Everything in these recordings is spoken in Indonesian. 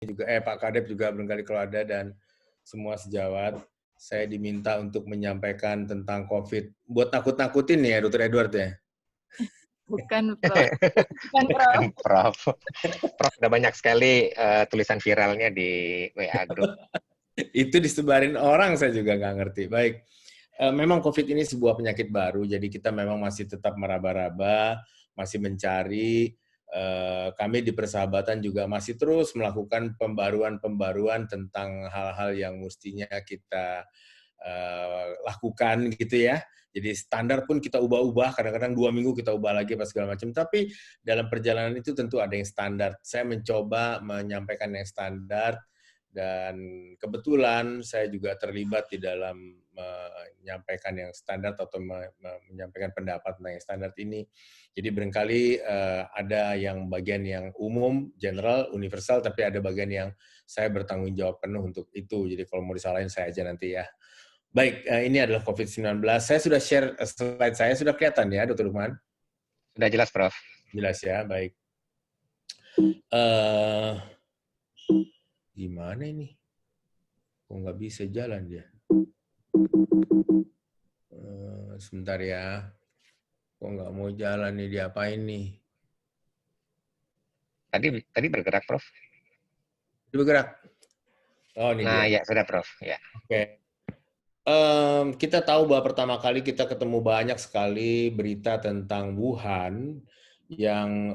juga Pak Kadep juga barangkali kalau ada dan semua sejawat, saya diminta untuk menyampaikan tentang COVID. Buat nakut-nakutin ya, Dr. Edward ya? Bukan, Prof. Bukan, Prof. Prof. Prof udah banyak sekali tulisan viralnya di WA Group. Itu disebarin orang, saya juga nggak ngerti. Baik, memang COVID ini sebuah penyakit baru, jadi kita memang masih tetap meraba-raba, masih mencari. Kami di Persahabatan juga masih terus melakukan pembaruan-pembaruan tentang hal-hal yang mestinya kita lakukan gitu ya. Jadi standar pun kita ubah-ubah, kadang-kadang 2 minggu kita ubah lagi apa segala macam. Tapi dalam perjalanan itu tentu ada yang standar. Saya mencoba menyampaikan yang standar dan kebetulan saya juga terlibat di dalam menyampaikan yang standar atau menyampaikan pendapat tentang yang standar ini. Jadi barangkali ada yang bagian yang umum, general, universal, tapi ada bagian yang saya bertanggung jawab penuh untuk itu. Jadi kalau mau disalahin saya aja nanti ya. Baik, ini adalah COVID-19. Saya sudah share slide saya, sudah kelihatan ya, Dr. Lukman? Sudah jelas, Prof. Jelas ya, baik. Gimana ini? Kok nggak bisa jalan dia? Sebentar ya. Kok nggak mau jalan nih, diapain nih? Tadi bergerak, Prof. Dia bergerak. Oh, ini Nah, dia. ya sudah, Prof. Ya. Oke. Kita tahu bahwa pertama kali kita ketemu banyak sekali berita tentang Wuhan yang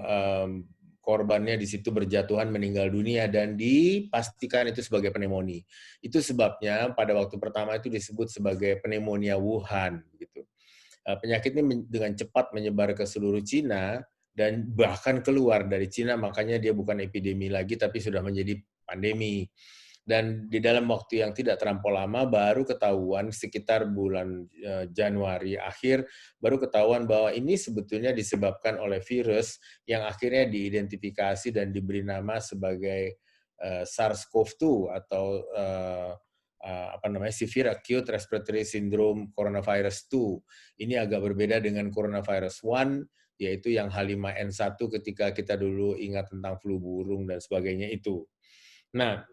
korbannya di situ berjatuhan meninggal dunia dan dipastikan itu sebagai pneumonia. Itu sebabnya pada waktu pertama itu disebut sebagai pneumonia Wuhan. Gitu. Penyakit ini dengan cepat menyebar ke seluruh Cina dan bahkan keluar dari Cina, makanya dia bukan epidemi lagi tapi sudah menjadi pandemi. Dan di dalam waktu yang tidak terlampau lama baru ketahuan sekitar bulan Januari akhir baru ketahuan bahwa ini sebetulnya disebabkan oleh virus yang akhirnya diidentifikasi dan diberi nama sebagai SARS-CoV-2 atau Severe Acute Respiratory Syndrome Coronavirus 2. Ini agak berbeda dengan Coronavirus 1, yaitu yang H5N1 ketika kita dulu ingat tentang flu burung dan sebagainya itu. Nah,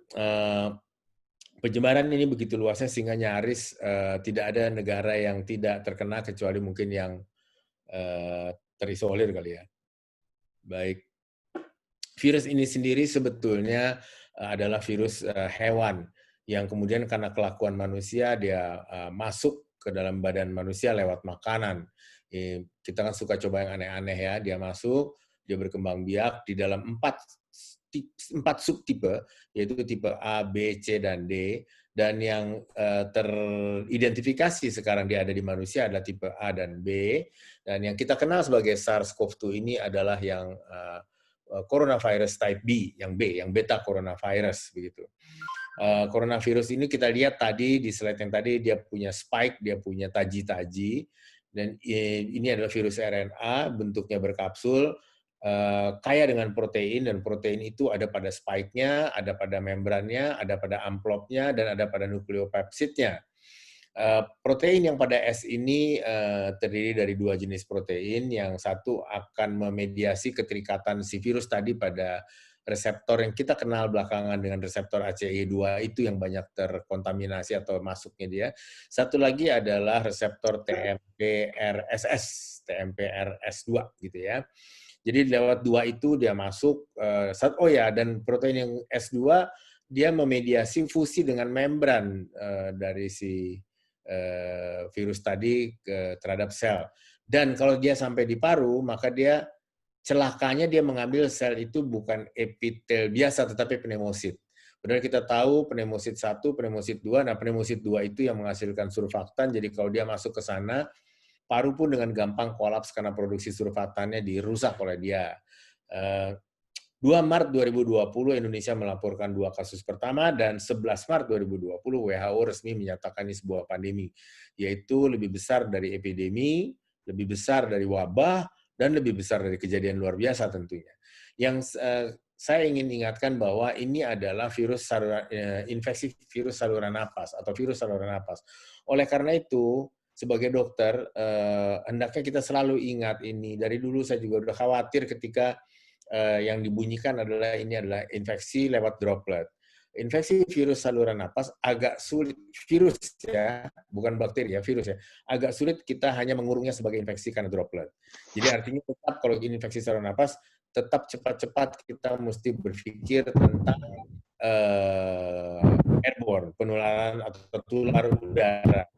penyebaran ini begitu luasnya sehingga nyaris tidak ada negara yang tidak terkena kecuali mungkin yang terisolir kali ya. Baik. Virus ini sendiri sebetulnya adalah virus hewan yang kemudian karena kelakuan manusia dia masuk ke dalam badan manusia lewat makanan. Kita kan suka coba yang aneh-aneh ya, dia masuk, dia berkembang biak di dalam 4 subtipe, yaitu tipe A, B, C, dan D, dan yang teridentifikasi sekarang dia ada di manusia adalah tipe A dan B, dan yang kita kenal sebagai SARS-CoV-2 ini adalah yang coronavirus type B, yang B, yang beta coronavirus, begitu. Coronavirus ini kita lihat tadi di slide yang tadi dia punya spike, dia punya taji-taji, dan ini adalah virus RNA, bentuknya berkapsul, kaya dengan protein, dan protein itu ada pada spike-nya, ada pada membrannya, ada pada amplopnya, dan ada pada nukleopepsidnya. Protein yang pada S ini terdiri dari 2 jenis protein, yang satu akan memediasi keterikatan si virus tadi pada reseptor yang kita kenal belakangan dengan reseptor ACE2 itu yang banyak terkontaminasi atau masuknya dia. Satu lagi adalah reseptor TMPRSS, TMPRS2 gitu ya. Jadi lewat 2 itu dia masuk, dan protein yang S2 dia memediasi fusi dengan membran dari si virus tadi terhadap sel. Dan kalau dia sampai di paru, maka dia celakanya dia mengambil sel itu bukan epitel biasa, tetapi pneumosit. Padahal kita tahu pneumosit 1, pneumosit 2, nah pneumosit 2 itu yang menghasilkan surfaktan, jadi kalau dia masuk ke sana, paru pun dengan gampang kolaps karena produksi surfaktannya dirusak oleh dia. 2 Maret 2020 Indonesia melaporkan 2 kasus pertama dan 11 Maret 2020 WHO resmi menyatakan ini sebuah pandemi, yaitu lebih besar dari epidemi, lebih besar dari wabah, dan lebih besar dari kejadian luar biasa tentunya. Yang saya ingin ingatkan bahwa ini adalah infeksi virus saluran napas atau virus saluran napas. Oleh karena itu, sebagai dokter, hendaknya kita selalu ingat ini. Dari dulu saya juga udah khawatir ketika yang dibunyikan adalah ini adalah infeksi lewat droplet. Infeksi virus saluran napas agak sulit, virus ya, bukan bakteri ya, virus ya, agak sulit kita hanya mengurungnya sebagai infeksi karena droplet. Jadi artinya tetap kalau infeksi saluran napas, tetap cepat-cepat kita mesti berpikir tentang airborne, penularan atau tertular udara.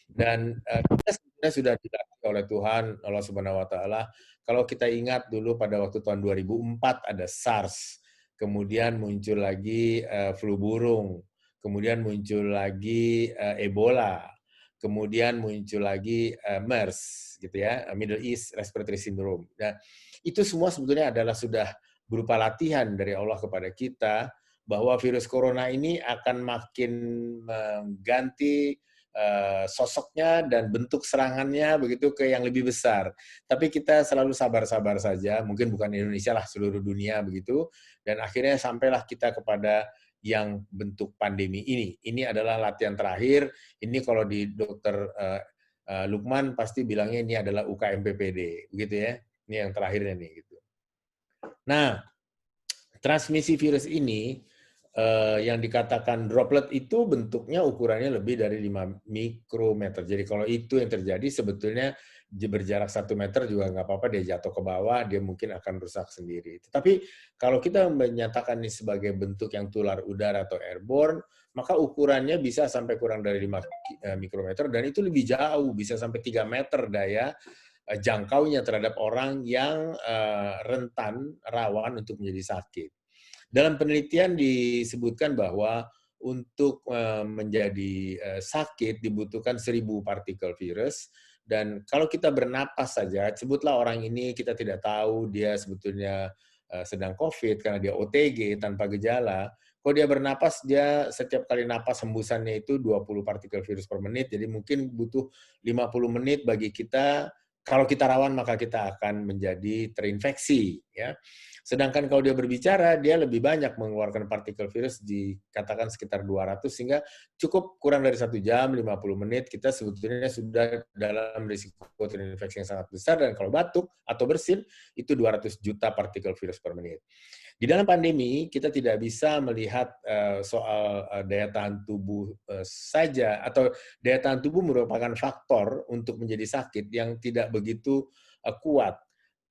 Dan kita sebenarnya sudah dilatih oleh Tuhan, Allah Subhanahu Wa Taala. Kalau kita ingat dulu pada waktu tahun 2004 ada SARS, kemudian muncul lagi flu burung, kemudian muncul lagi Ebola, kemudian muncul lagi MERS, gitu ya, Middle East Respiratory Syndrome. Nah, itu semua sebetulnya adalah sudah berupa latihan dari Allah kepada kita bahwa virus corona ini akan makin mengganti sosoknya dan bentuk serangannya begitu ke yang lebih besar. Tapi kita selalu sabar-sabar saja, mungkin bukan Indonesia lah, seluruh dunia begitu, dan akhirnya sampailah kita kepada yang bentuk pandemi ini. Ini adalah latihan terakhir, ini kalau di dokter Lukman pasti bilangnya ini adalah UKMPPD, begitu ya, ini yang terakhirnya nih. Gitu. Nah, transmisi virus ini, yang dikatakan droplet itu bentuknya ukurannya lebih dari 5 mikrometer. Jadi kalau itu yang terjadi sebetulnya berjarak 1 meter juga nggak apa-apa, dia jatuh ke bawah, dia mungkin akan rusak sendiri. Tetapi kalau kita menyatakan ini sebagai bentuk yang tular udara atau airborne, maka ukurannya bisa sampai kurang dari 5 mikrometer dan itu lebih jauh, bisa sampai 3 meter daya jangkaunya terhadap orang yang rentan, rawan untuk menjadi sakit. Dalam penelitian disebutkan bahwa untuk menjadi sakit dibutuhkan 1000 partikel virus, dan kalau kita bernapas saja, sebutlah orang ini kita tidak tahu dia sebetulnya sedang COVID karena dia OTG tanpa gejala. Kalau dia bernapas, dia setiap kali napas hembusannya itu 20 partikel virus per menit, jadi mungkin butuh 50 menit bagi kita. Kalau kita rawan maka kita akan menjadi terinfeksi, ya. Sedangkan kalau dia berbicara, dia lebih banyak mengeluarkan partikel virus, dikatakan sekitar 200, sehingga cukup kurang dari 1 jam, 50 menit, kita sebetulnya sudah dalam risiko terinfeksi yang sangat besar, dan kalau batuk atau bersin, itu 200 juta partikel virus per menit. Di dalam pandemi, kita tidak bisa melihat soal daya tahan tubuh saja, atau daya tahan tubuh merupakan faktor untuk menjadi sakit yang tidak begitu kuat.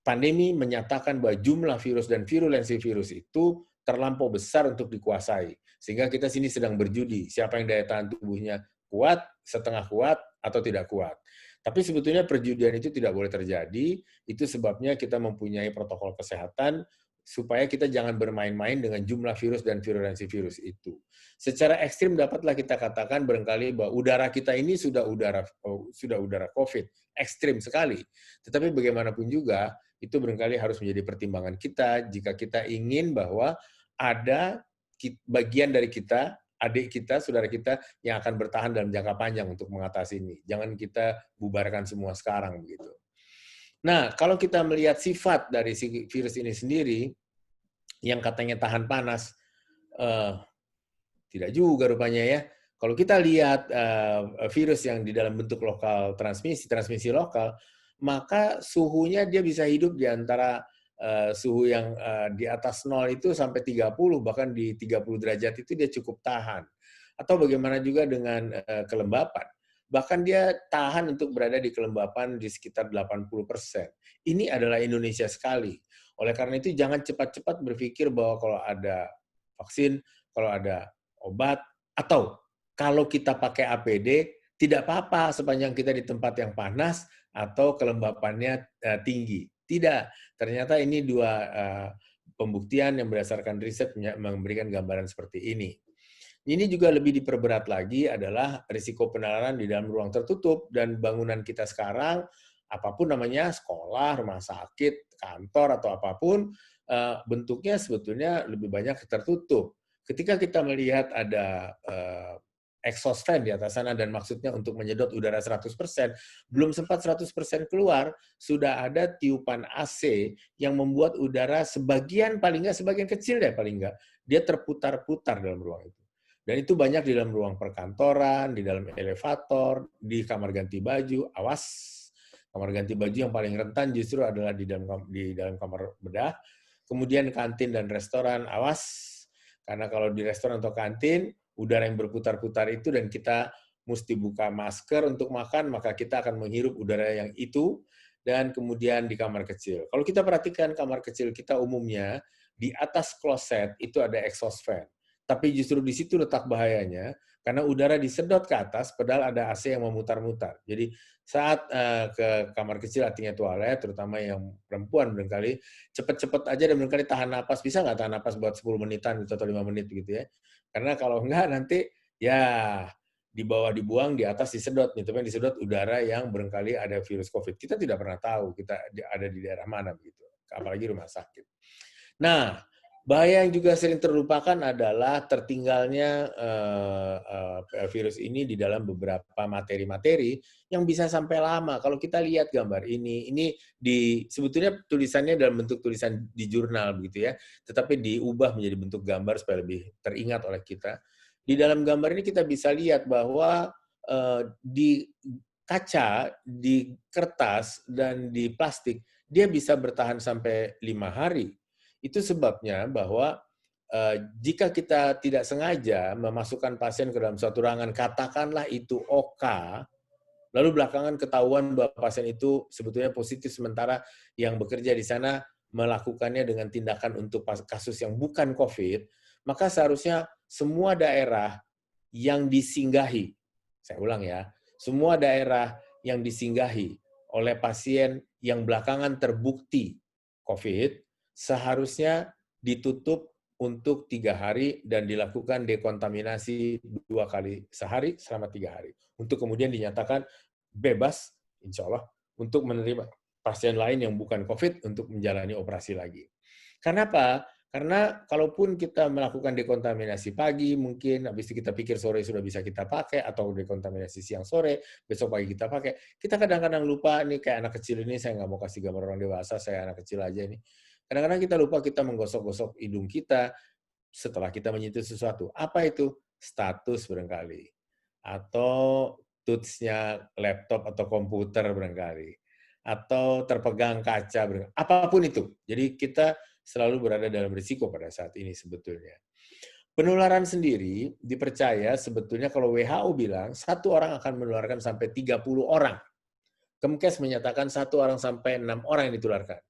Pandemi menyatakan bahwa jumlah virus dan virulensi virus itu terlampau besar untuk dikuasai. Sehingga kita sini sedang berjudi, siapa yang daya tahan tubuhnya kuat, setengah kuat, atau tidak kuat. Tapi sebetulnya perjudian itu tidak boleh terjadi, itu sebabnya kita mempunyai protokol kesehatan, supaya kita jangan bermain-main dengan jumlah virus dan virulensi virus itu. Secara ekstrim dapatlah kita katakan barangkali bahwa udara kita ini sudah udara COVID, ekstrim sekali. Tetapi bagaimanapun juga, itu barangkali harus menjadi pertimbangan kita jika kita ingin bahwa ada bagian dari kita, adik kita, saudara kita yang akan bertahan dalam jangka panjang untuk mengatasi ini. Jangan kita bubarkan semua sekarang begitu. Nah, kalau kita melihat sifat dari si virus ini sendiri, yang katanya tahan panas, tidak juga rupanya ya. Kalau kita lihat virus yang di dalam bentuk lokal transmisi lokal, maka suhunya dia bisa hidup di antara suhu yang di atas 0 itu sampai 30, bahkan di 30 derajat itu dia cukup tahan. Atau bagaimana juga dengan kelembapan. Bahkan dia tahan untuk berada di kelembapan di sekitar 80%. Ini adalah Indonesia sekali. Oleh karena itu jangan cepat-cepat berpikir bahwa kalau ada vaksin, kalau ada obat, atau kalau kita pakai APD, tidak apa-apa sepanjang kita di tempat yang panas atau kelembapannya tinggi. Tidak. Ternyata ini dua pembuktian yang berdasarkan riset memberikan gambaran seperti ini. Ini juga lebih diperberat lagi adalah risiko penularan di dalam ruang tertutup, dan bangunan kita sekarang, apapun namanya, sekolah, rumah sakit, kantor, atau apapun, bentuknya sebetulnya lebih banyak tertutup. Ketika kita melihat ada exhaust fan di atas sana, dan maksudnya untuk menyedot udara 100%, belum sempat 100% keluar, sudah ada tiupan AC yang membuat udara sebagian, paling nggak, sebagian kecil deh paling nggak, dia terputar-putar dalam ruang itu. Dan itu banyak di dalam ruang perkantoran, di dalam elevator, di kamar ganti baju. Awas, kamar ganti baju yang paling rentan justru adalah di dalam kamar bedah. Kemudian kantin dan restoran, awas, karena kalau di restoran atau kantin, udara yang berputar-putar itu dan kita mesti buka masker untuk makan, maka kita akan menghirup udara yang itu, dan kemudian di kamar kecil. Kalau kita perhatikan kamar kecil kita umumnya, di atas kloset itu ada exhaust fan. Tapi justru di situ letak bahayanya, karena udara disedot ke atas, padahal ada AC yang memutar-mutar. Jadi saat ke kamar kecil artinya toilet, terutama yang perempuan barangkali, cepet-cepet aja dan barangkali tahan napas. Bisa nggak tahan napas buat 10 menitan atau 5 menit gitu ya. Karena kalau enggak nanti ya di bawah dibuang, di atas disedot. Nih, tapi yang disedot udara yang barangkali ada virus COVID. Kita tidak pernah tahu kita ada di daerah mana begitu. Apalagi rumah sakit. Nah, bahaya yang juga sering terlupakan adalah tertinggalnya virus ini di dalam beberapa materi-materi yang bisa sampai lama. Kalau kita lihat gambar ini sebetulnya tulisannya dalam bentuk tulisan di jurnal begitu ya, tetapi diubah menjadi bentuk gambar supaya lebih teringat oleh kita. Di dalam gambar ini kita bisa lihat bahwa di kaca, di kertas, dan di plastik, dia bisa bertahan sampai 5 hari. Itu sebabnya bahwa jika kita tidak sengaja memasukkan pasien ke dalam suatu ruangan, katakanlah itu OK, lalu belakangan ketahuan bahwa pasien itu sebetulnya positif sementara yang bekerja di sana melakukannya dengan tindakan untuk kasus yang bukan COVID, maka seharusnya semua daerah yang disinggahi, saya ulang ya, semua daerah yang disinggahi oleh pasien yang belakangan terbukti COVID, seharusnya ditutup untuk 3 hari dan dilakukan dekontaminasi 2 kali sehari selama 3 hari. Untuk kemudian dinyatakan bebas, insya Allah, untuk menerima pasien lain yang bukan COVID untuk menjalani operasi lagi. Kenapa? Karena kalaupun kita melakukan dekontaminasi pagi, mungkin habis itu kita pikir sore sudah bisa kita pakai, atau dekontaminasi siang sore, besok pagi kita pakai. Kita kadang-kadang lupa, nih kayak anak kecil ini, saya nggak mau kasih gambar orang dewasa, saya anak kecil aja nih. Kadang-kadang kita lupa kita menggosok-gosok hidung kita setelah kita menyentuh sesuatu. Apa itu? Status barangkali. Atau tools-nya laptop atau komputer barangkali. Atau terpegang kaca barangkali. Apapun itu. Jadi kita selalu berada dalam risiko pada saat ini sebetulnya. Penularan sendiri dipercaya sebetulnya kalau WHO bilang 1 orang akan menularkan sampai 30 orang. Kemkes menyatakan 1 orang sampai 6 orang yang ditularkan.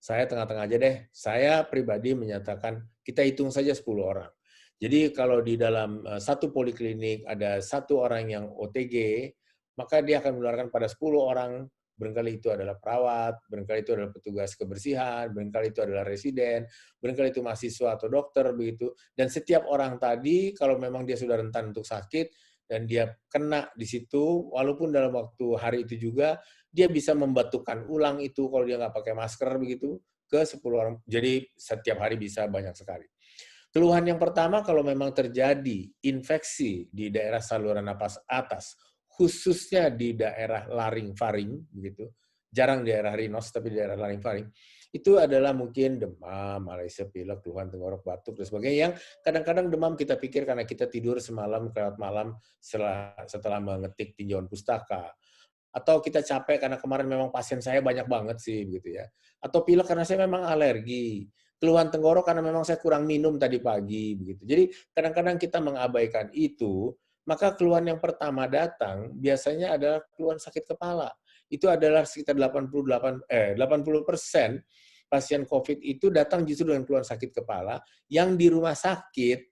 Saya tengah-tengah aja deh. Saya pribadi menyatakan kita hitung saja 10 orang. Jadi kalau di dalam satu poliklinik ada 1 orang yang OTG, maka dia akan menularkan pada 10 orang. Barangkali itu adalah perawat, barangkali itu adalah petugas kebersihan, barangkali itu adalah residen, barangkali itu mahasiswa atau dokter begitu. Dan setiap orang tadi kalau memang dia sudah rentan untuk sakit dan dia kena di situ, walaupun dalam waktu hari itu juga dia bisa membatukan ulang itu kalau dia nggak pakai masker begitu ke 10 orang. Jadi setiap hari bisa banyak sekali. Keluhan yang pertama kalau memang terjadi infeksi di daerah saluran napas atas, khususnya di daerah laring-faring begitu. Jarang di daerah rinus tapi di daerah laring-faring. Itu adalah mungkin demam, alergi, pilek, keluhan tenggorok, batuk dan sebagainya yang kadang-kadang demam kita pikir karena kita tidur semalam kelewat malam setelah mengetik tinjauan pustaka. Atau kita capek karena kemarin memang pasien saya banyak banget sih begitu ya. Atau pilek karena saya memang alergi. Keluhan tenggorok karena memang saya kurang minum tadi pagi begitu. Jadi kadang-kadang kita mengabaikan itu, maka keluhan yang pertama datang biasanya adalah keluhan sakit kepala. Itu adalah sekitar 80% pasien COVID itu datang justru dengan keluhan sakit kepala yang di rumah sakit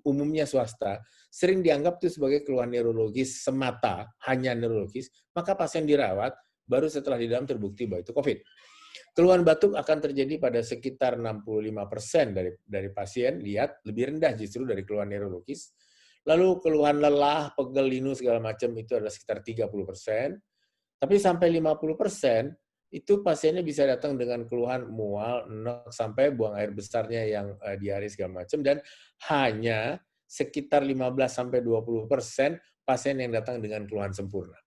umumnya swasta sering dianggap itu sebagai keluhan neurologis semata, hanya neurologis, maka pasien dirawat, baru setelah di dalam terbukti bahwa itu COVID. Keluhan batuk akan terjadi pada sekitar 65% dari pasien, lihat lebih rendah justru dari keluhan neurologis. Lalu keluhan lelah, pegel, linu, segala macam itu adalah sekitar 30%. Tapi sampai 50% itu pasiennya bisa datang dengan keluhan mual, enak, sampai buang air besarnya yang diare segala macam, dan hanya sekitar 15-20% pasien yang datang dengan keluhan sempurna.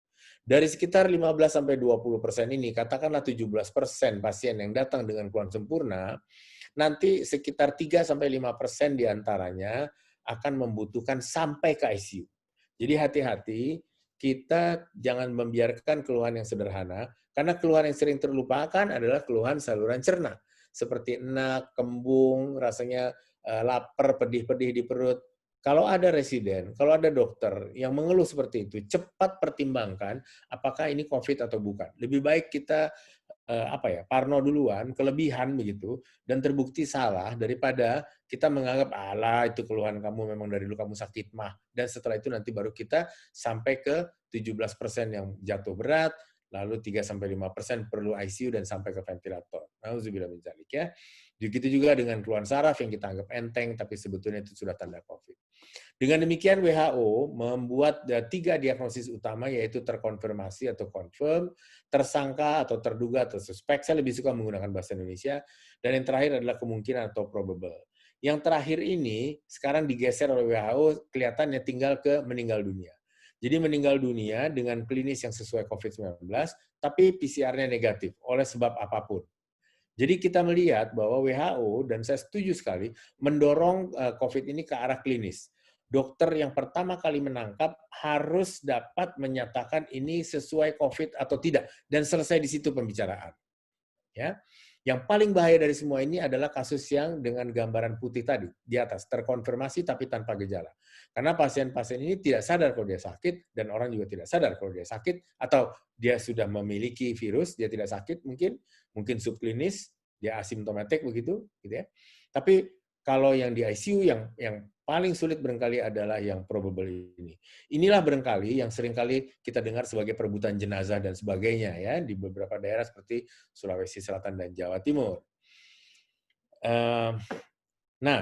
Dari sekitar 15-20% ini, katakanlah 17% pasien yang datang dengan keluhan sempurna, nanti sekitar 3-5% diantaranya akan membutuhkan sampai ke ICU. Jadi hati-hati, kita jangan membiarkan keluhan yang sederhana, karena keluhan yang sering terlupakan adalah keluhan saluran cerna. seperti enak, kembung, rasanya lapar, pedih-pedih di perut. Kalau ada residen, kalau ada dokter yang mengeluh seperti itu, cepat pertimbangkan apakah ini COVID atau bukan. Lebih baik kita parno duluan, kelebihan begitu, dan terbukti salah daripada kita menganggap alah itu keluhan kamu memang dari dulu kamu sakit mah, dan setelah itu nanti baru kita sampai ke 17% yang jatuh berat, lalu 3-5% perlu ICU dan sampai ke ventilator. Nauzubillah min dzalik ya. Begitu juga dengan keluhan saraf yang kita anggap enteng tapi sebetulnya itu sudah tanda COVID. Dengan demikian WHO membuat 3 diagnosis utama yaitu terkonfirmasi atau confirm, tersangka atau terduga atau suspek. Saya lebih suka menggunakan bahasa Indonesia. Dan yang terakhir adalah kemungkinan atau probable. Yang terakhir ini sekarang digeser oleh WHO kelihatannya tinggal ke meninggal dunia. Jadi meninggal dunia dengan klinis yang sesuai COVID-19, tapi PCR-nya negatif oleh sebab apapun. Jadi kita melihat bahwa WHO, dan saya setuju sekali, mendorong COVID ini ke arah klinis. Dokter yang pertama kali menangkap harus dapat menyatakan ini sesuai COVID atau tidak, dan selesai di situ pembicaraan. Ya. Yang paling bahaya dari semua ini adalah kasus yang dengan gambaran putih tadi, di atas, terkonfirmasi tapi tanpa gejala. Karena pasien-pasien ini tidak sadar kalau dia sakit, dan orang juga tidak sadar kalau dia sakit, atau dia sudah memiliki virus, dia tidak sakit mungkin subklinis, dia asimptomatik begitu, gitu ya. Tapi kalau yang di ICU yang paling sulit barangkali adalah yang probable ini. Inilah barangkali yang seringkali kita dengar sebagai perebutan jenazah dan sebagainya ya di beberapa daerah seperti Sulawesi Selatan dan Jawa Timur. Nah,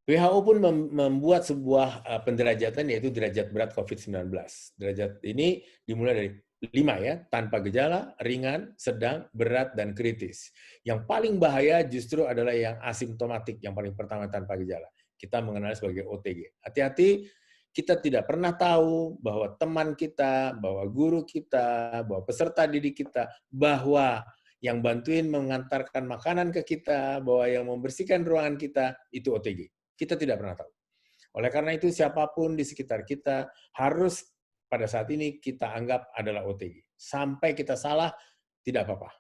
WHO pun membuat sebuah penderajatan yaitu derajat berat COVID-19. Derajat ini dimulai dari 5 ya, tanpa gejala, ringan, sedang, berat, dan kritis. Yang paling bahaya justru adalah yang asimptomatik, yang paling pertama tanpa gejala. Kita mengenal sebagai OTG. Hati-hati, kita tidak pernah tahu bahwa teman kita, bahwa guru kita, bahwa peserta didik kita, bahwa yang bantuin mengantarkan makanan ke kita, bahwa yang membersihkan ruangan kita, itu OTG. Kita tidak pernah tahu. Oleh karena itu, siapapun di sekitar kita harus pada saat ini kita anggap adalah OTG. Sampai kita salah, tidak apa-apa.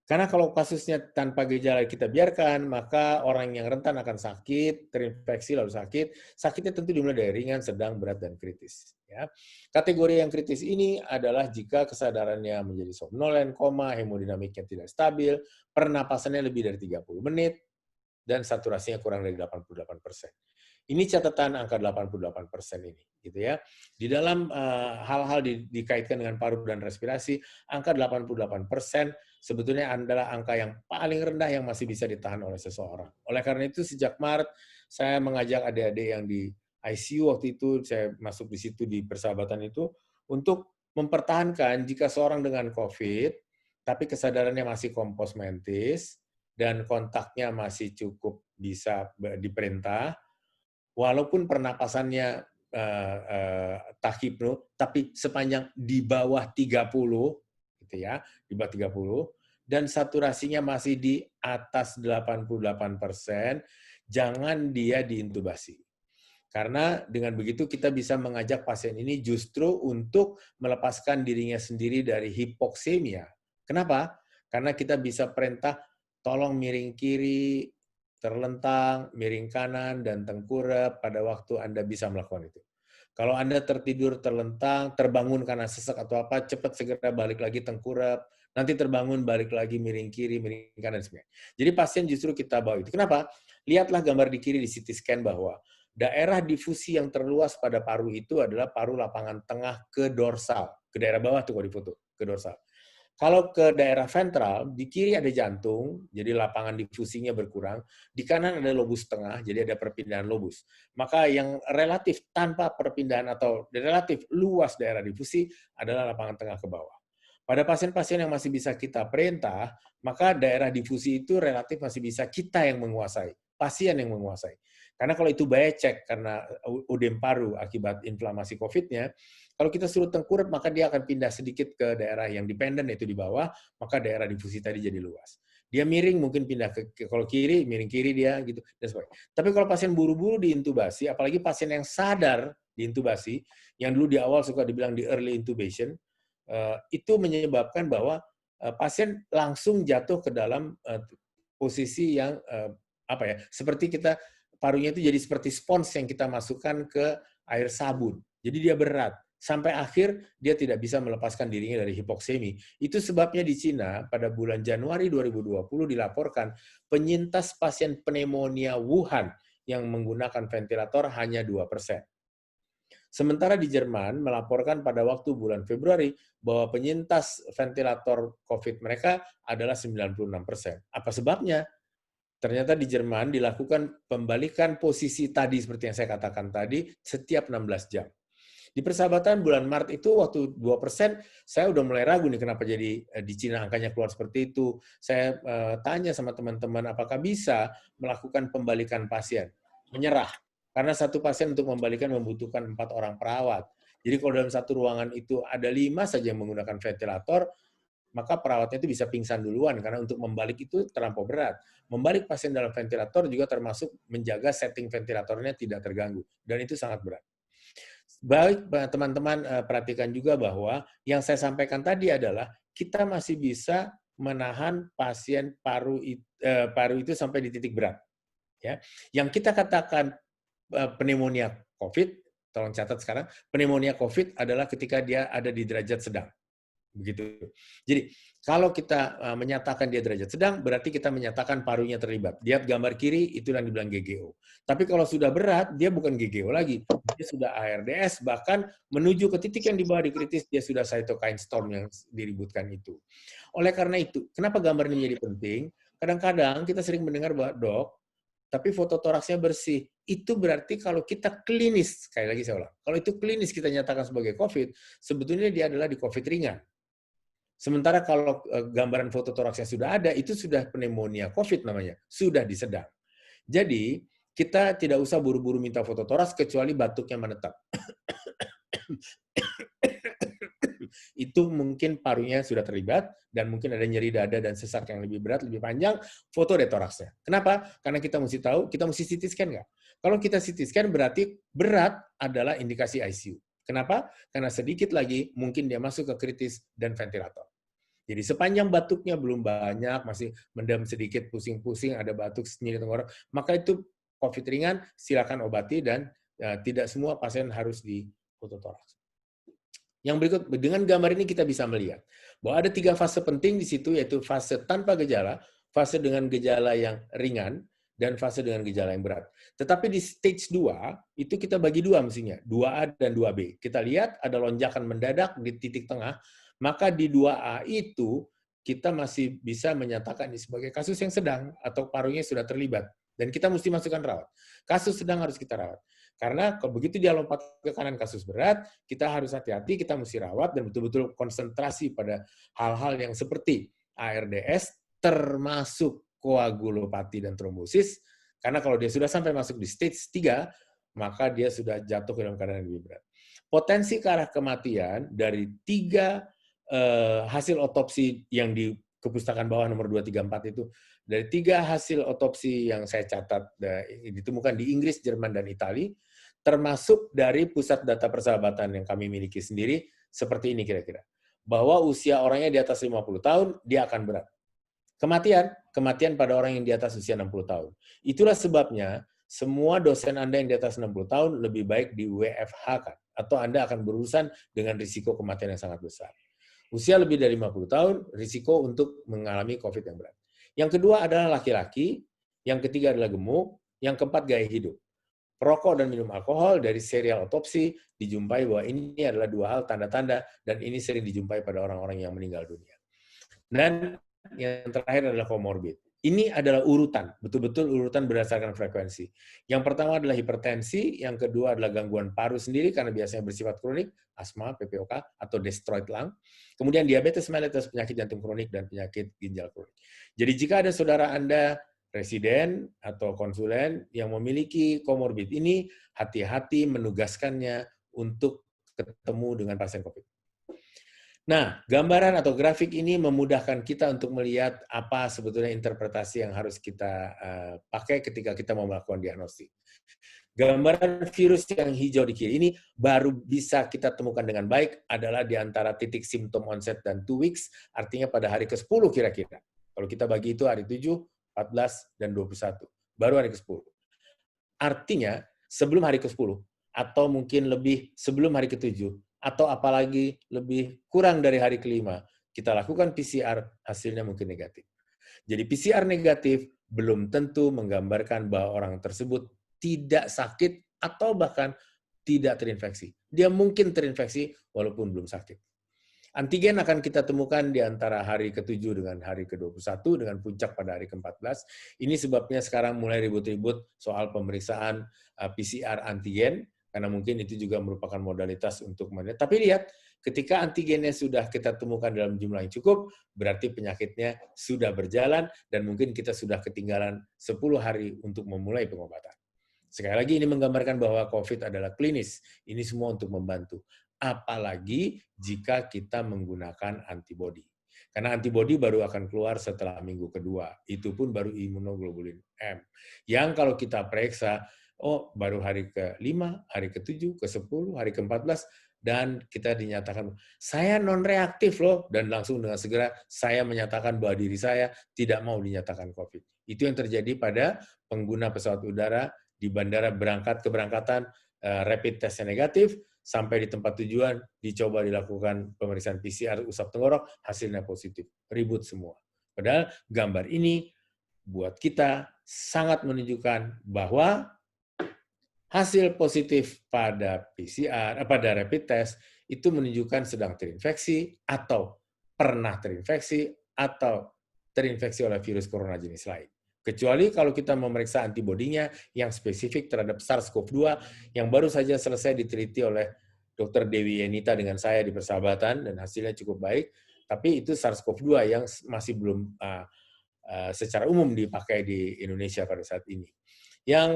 Karena kalau kasusnya tanpa gejala kita biarkan, maka orang yang rentan akan sakit, terinfeksi lalu sakit. Sakitnya tentu dimulai dari ringan, sedang, berat, dan kritis. Ya. Kategori yang kritis ini adalah jika kesadarannya menjadi somnolen, koma, hemodinamiknya tidak stabil, pernapasannya lebih dari 30 menit, dan saturasinya kurang dari 88%. Ini catatan angka 88% ini, gitu ya. Di dalam hal-hal dikaitkan dengan paru dan respirasi, angka 88% sebetulnya adalah angka yang paling rendah yang masih bisa ditahan oleh seseorang. Oleh karena itu, sejak Maret, saya mengajak adik-adik yang di ICU waktu itu, saya masuk di situ di persahabatan itu, untuk mempertahankan jika seorang dengan COVID, tapi kesadarannya masih kompos mentis, dan kontaknya masih cukup bisa diperintah, walaupun pernapasannya tachypno, tapi sepanjang di bawah 30, gitu ya, di bawah 30, dan saturasinya masih di atas 88%, jangan dia diintubasi. Karena dengan begitu kita bisa mengajak pasien ini justru untuk melepaskan dirinya sendiri dari hipoksemia. Kenapa? Karena kita bisa perintah, tolong miring kiri, terlentang, miring kanan, dan tengkurap pada waktu Anda bisa melakukan itu. Kalau Anda tertidur, terlentang, terbangun karena sesak atau apa, cepat segera balik lagi tengkurap, nanti terbangun, balik lagi miring kiri, miring kanan, dan sebagainya. Jadi pasien justru kita bawa itu. Kenapa? Lihatlah gambar di kiri di CT scan bahwa daerah difusi yang terluas pada paru itu adalah paru lapangan tengah ke dorsal. Ke daerah bawah tuh kalau difoto, ke dorsal. Kalau ke daerah ventral, di kiri ada jantung, jadi lapangan difusinya berkurang. Di kanan ada lobus tengah, jadi ada perpindahan lobus. Maka yang relatif tanpa perpindahan atau relatif luas daerah difusi adalah lapangan tengah ke bawah. Pada pasien-pasien yang masih bisa kita perintah, maka daerah difusi itu relatif masih bisa kita yang menguasai, pasien yang menguasai. Karena kalau itu becek karena udem paru akibat inflamasi COVID-nya, kalau kita suruh tengkurap, maka dia akan pindah sedikit ke daerah yang dependen, yaitu di bawah, maka daerah difusi tadi jadi luas. Dia miring, mungkin pindah ke kalau kiri, miring kiri dia, gitu, dan sebagainya. Tapi kalau pasien buru-buru diintubasi, apalagi pasien yang sadar diintubasi, yang dulu di awal suka dibilang di early intubation, itu menyebabkan bahwa pasien langsung jatuh ke dalam posisi yang seperti kita parunya itu jadi seperti spons yang kita masukkan ke air sabun. Jadi dia berat. Sampai akhir dia tidak bisa melepaskan dirinya dari hipoksemi. Itu sebabnya di Cina pada bulan Januari 2020 dilaporkan penyintas pasien pneumonia Wuhan yang menggunakan ventilator hanya 2%. Sementara di Jerman melaporkan pada waktu bulan Februari bahwa penyintas ventilator COVID mereka adalah 96%. Apa sebabnya? Ternyata di Jerman dilakukan pembalikan posisi tadi seperti yang saya katakan tadi setiap 16 jam. Di persahabatan bulan Maret itu waktu 2%, saya udah mulai ragu nih kenapa jadi di Cina angkanya keluar seperti itu. Saya tanya sama teman-teman apakah bisa melakukan pembalikan pasien. Menyerah. Karena satu pasien untuk membalikan membutuhkan 4 orang perawat. Jadi kalau dalam satu ruangan itu ada 5 saja yang menggunakan ventilator, maka perawatnya itu bisa pingsan duluan karena untuk membalik itu terlampau berat. Membalik pasien dalam ventilator juga termasuk menjaga setting ventilatornya tidak terganggu. Dan itu sangat berat. Baik, teman-teman perhatikan juga bahwa yang saya sampaikan tadi adalah kita masih bisa menahan pasien paru itu sampai di titik berat. Ya, yang kita katakan pneumonia COVID, tolong catat sekarang, pneumonia COVID adalah ketika dia ada di derajat sedang. Begitu. Jadi, kalau kita menyatakan dia derajat sedang, berarti kita menyatakan parunya terlibat. Lihat gambar kiri, itu yang dibilang GGO. Tapi kalau sudah berat, dia bukan GGO lagi. Dia sudah ARDS, bahkan menuju ke titik yang di bawah dikritis, dia sudah cytokine storm yang diributkan itu. Oleh karena itu, kenapa gambar ini menjadi penting? Kadang-kadang kita sering mendengar bahwa, dok, tapi foto toraksnya bersih. Itu berarti kalau kita klinis, sekali lagi saya ulang, kalau itu klinis kita nyatakan sebagai COVID, sebetulnya dia adalah di COVID ringan. Sementara kalau gambaran foto toraksnya sudah ada, itu sudah pneumonia COVID namanya, sudah di sedang. Jadi, kita tidak usah buru-buru minta foto toraks kecuali batuknya menetap. Itu mungkin parunya sudah terlibat, dan mungkin ada nyeri dada dan sesak yang lebih berat, lebih panjang, foto deh toraksnya. Kenapa? Karena kita mesti tahu, kita mesti CT scan nggak? Kalau kita CT scan berarti berat adalah indikasi ICU. Kenapa? Karena sedikit lagi mungkin dia masuk ke kritis dan ventilator. Jadi sepanjang batuknya belum banyak, masih mendem sedikit, pusing-pusing, ada batuk, nyeri tenggorok, maka itu COVID ringan, silakan obati dan tidak semua pasien harus di fototoraks. Yang berikut, dengan gambar ini kita bisa melihat bahwa ada 3 fase penting di situ, yaitu fase tanpa gejala, fase dengan gejala yang ringan, dan fase dengan gejala yang berat. Tetapi di stage 2, itu kita bagi 2 mestinya, 2A dan 2B. Kita lihat ada lonjakan mendadak di titik tengah, maka di 2A itu kita masih bisa menyatakan ini sebagai kasus yang sedang atau parunya sudah terlibat. Dan kita mesti masukkan rawat. Kasus sedang harus kita rawat. Karena kalau begitu dia lompat ke kanan kasus berat, kita harus hati-hati, kita mesti rawat dan betul-betul konsentrasi pada hal-hal yang seperti ARDS, termasuk koagulopati dan trombosis, karena kalau dia sudah sampai masuk di stage 3, maka dia sudah jatuh ke dalam keadaan yang lebih berat. Potensi ke arah kematian dari 3 hasil otopsi yang di kepustakaan bawah nomor 234 itu, dari 3 hasil otopsi yang saya catat ditemukan di Inggris, Jerman, dan Italia, termasuk dari pusat data persahabatan yang kami miliki sendiri, seperti ini kira-kira. Bahwa usia orangnya di atas 50 tahun, dia akan berat. Kematian pada orang yang di atas usia 60 tahun. Itulah sebabnya semua dosen Anda yang di atas 60 tahun lebih baik di WFH-kan, atau Anda akan berurusan dengan risiko kematian yang sangat besar. Usia lebih dari 50 tahun, risiko untuk mengalami COVID yang berat. Yang kedua adalah laki-laki, yang ketiga adalah gemuk, yang keempat gaya hidup. Perokok dan minum alkohol dari serial otopsi dijumpai bahwa ini adalah 2 hal tanda-tanda, dan ini sering dijumpai pada orang-orang yang meninggal dunia. Dan yang terakhir adalah komorbid. Ini adalah urutan, betul-betul urutan berdasarkan frekuensi. Yang pertama adalah hipertensi, yang kedua adalah gangguan paru sendiri karena biasanya bersifat kronik, asma, PPOK, atau destroyed lung. Kemudian diabetes mellitus, penyakit jantung kronik, dan penyakit ginjal kronik. Jadi jika ada saudara Anda residen atau konsulen yang memiliki komorbid ini, hati-hati menugaskannya untuk ketemu dengan pasien COVID. Nah, gambaran atau grafik ini memudahkan kita untuk melihat apa sebetulnya interpretasi yang harus kita pakai ketika kita mau melakukan diagnostik. Gambaran virus yang hijau di kiri ini baru bisa kita temukan dengan baik adalah di antara titik simptom onset dan 2 weeks, artinya pada hari ke-10 kira-kira. Kalau kita bagi itu hari 7, 14, dan 21. Baru hari ke-10. Artinya, sebelum hari ke-10, atau mungkin lebih sebelum hari ke-7, atau apalagi lebih kurang dari hari ke-5, kita lakukan PCR, hasilnya mungkin negatif. Jadi PCR negatif belum tentu menggambarkan bahwa orang tersebut tidak sakit atau bahkan tidak terinfeksi. Dia mungkin terinfeksi walaupun belum sakit. Antigen akan kita temukan di antara hari ke-7 dengan hari ke-21 dengan puncak pada hari ke-14. Ini sebabnya sekarang mulai ribut-ribut soal pemeriksaan PCR antigen, karena mungkin itu juga merupakan modalitas untuk melihat. Tapi lihat, ketika antigennya sudah kita temukan dalam jumlah yang cukup, berarti penyakitnya sudah berjalan dan mungkin kita sudah ketinggalan 10 hari untuk memulai pengobatan. Sekali lagi ini menggambarkan bahwa COVID adalah klinis. Ini semua untuk membantu. Apalagi jika kita menggunakan antibodi. Karena antibodi baru akan keluar setelah minggu kedua. Itu pun baru imunoglobulin M. Yang kalau kita periksa, baru hari ke-5, hari ke-7, ke-10, hari ke-14, dan kita dinyatakan, saya non-reaktif loh, dan langsung dengan segera saya menyatakan bahwa diri saya tidak mau dinyatakan COVID. Itu yang terjadi pada pengguna pesawat udara di bandara keberangkatan rapid testnya negatif, sampai di tempat tujuan dicoba dilakukan pemeriksaan PCR usap tenggorok, hasilnya positif. Ribut semua. Padahal gambar ini buat kita sangat menunjukkan bahwa hasil positif pada PCR, pada rapid test itu menunjukkan sedang terinfeksi atau pernah terinfeksi atau terinfeksi oleh virus corona jenis lain. Kecuali kalau kita memeriksa antibodinya yang spesifik terhadap SARS-CoV-2 yang baru saja selesai diteliti oleh Dr. Dewi Yenita dengan saya di Persahabatan dan hasilnya cukup baik, tapi itu SARS-CoV-2 yang masih belum secara umum dipakai di Indonesia pada saat ini. Yang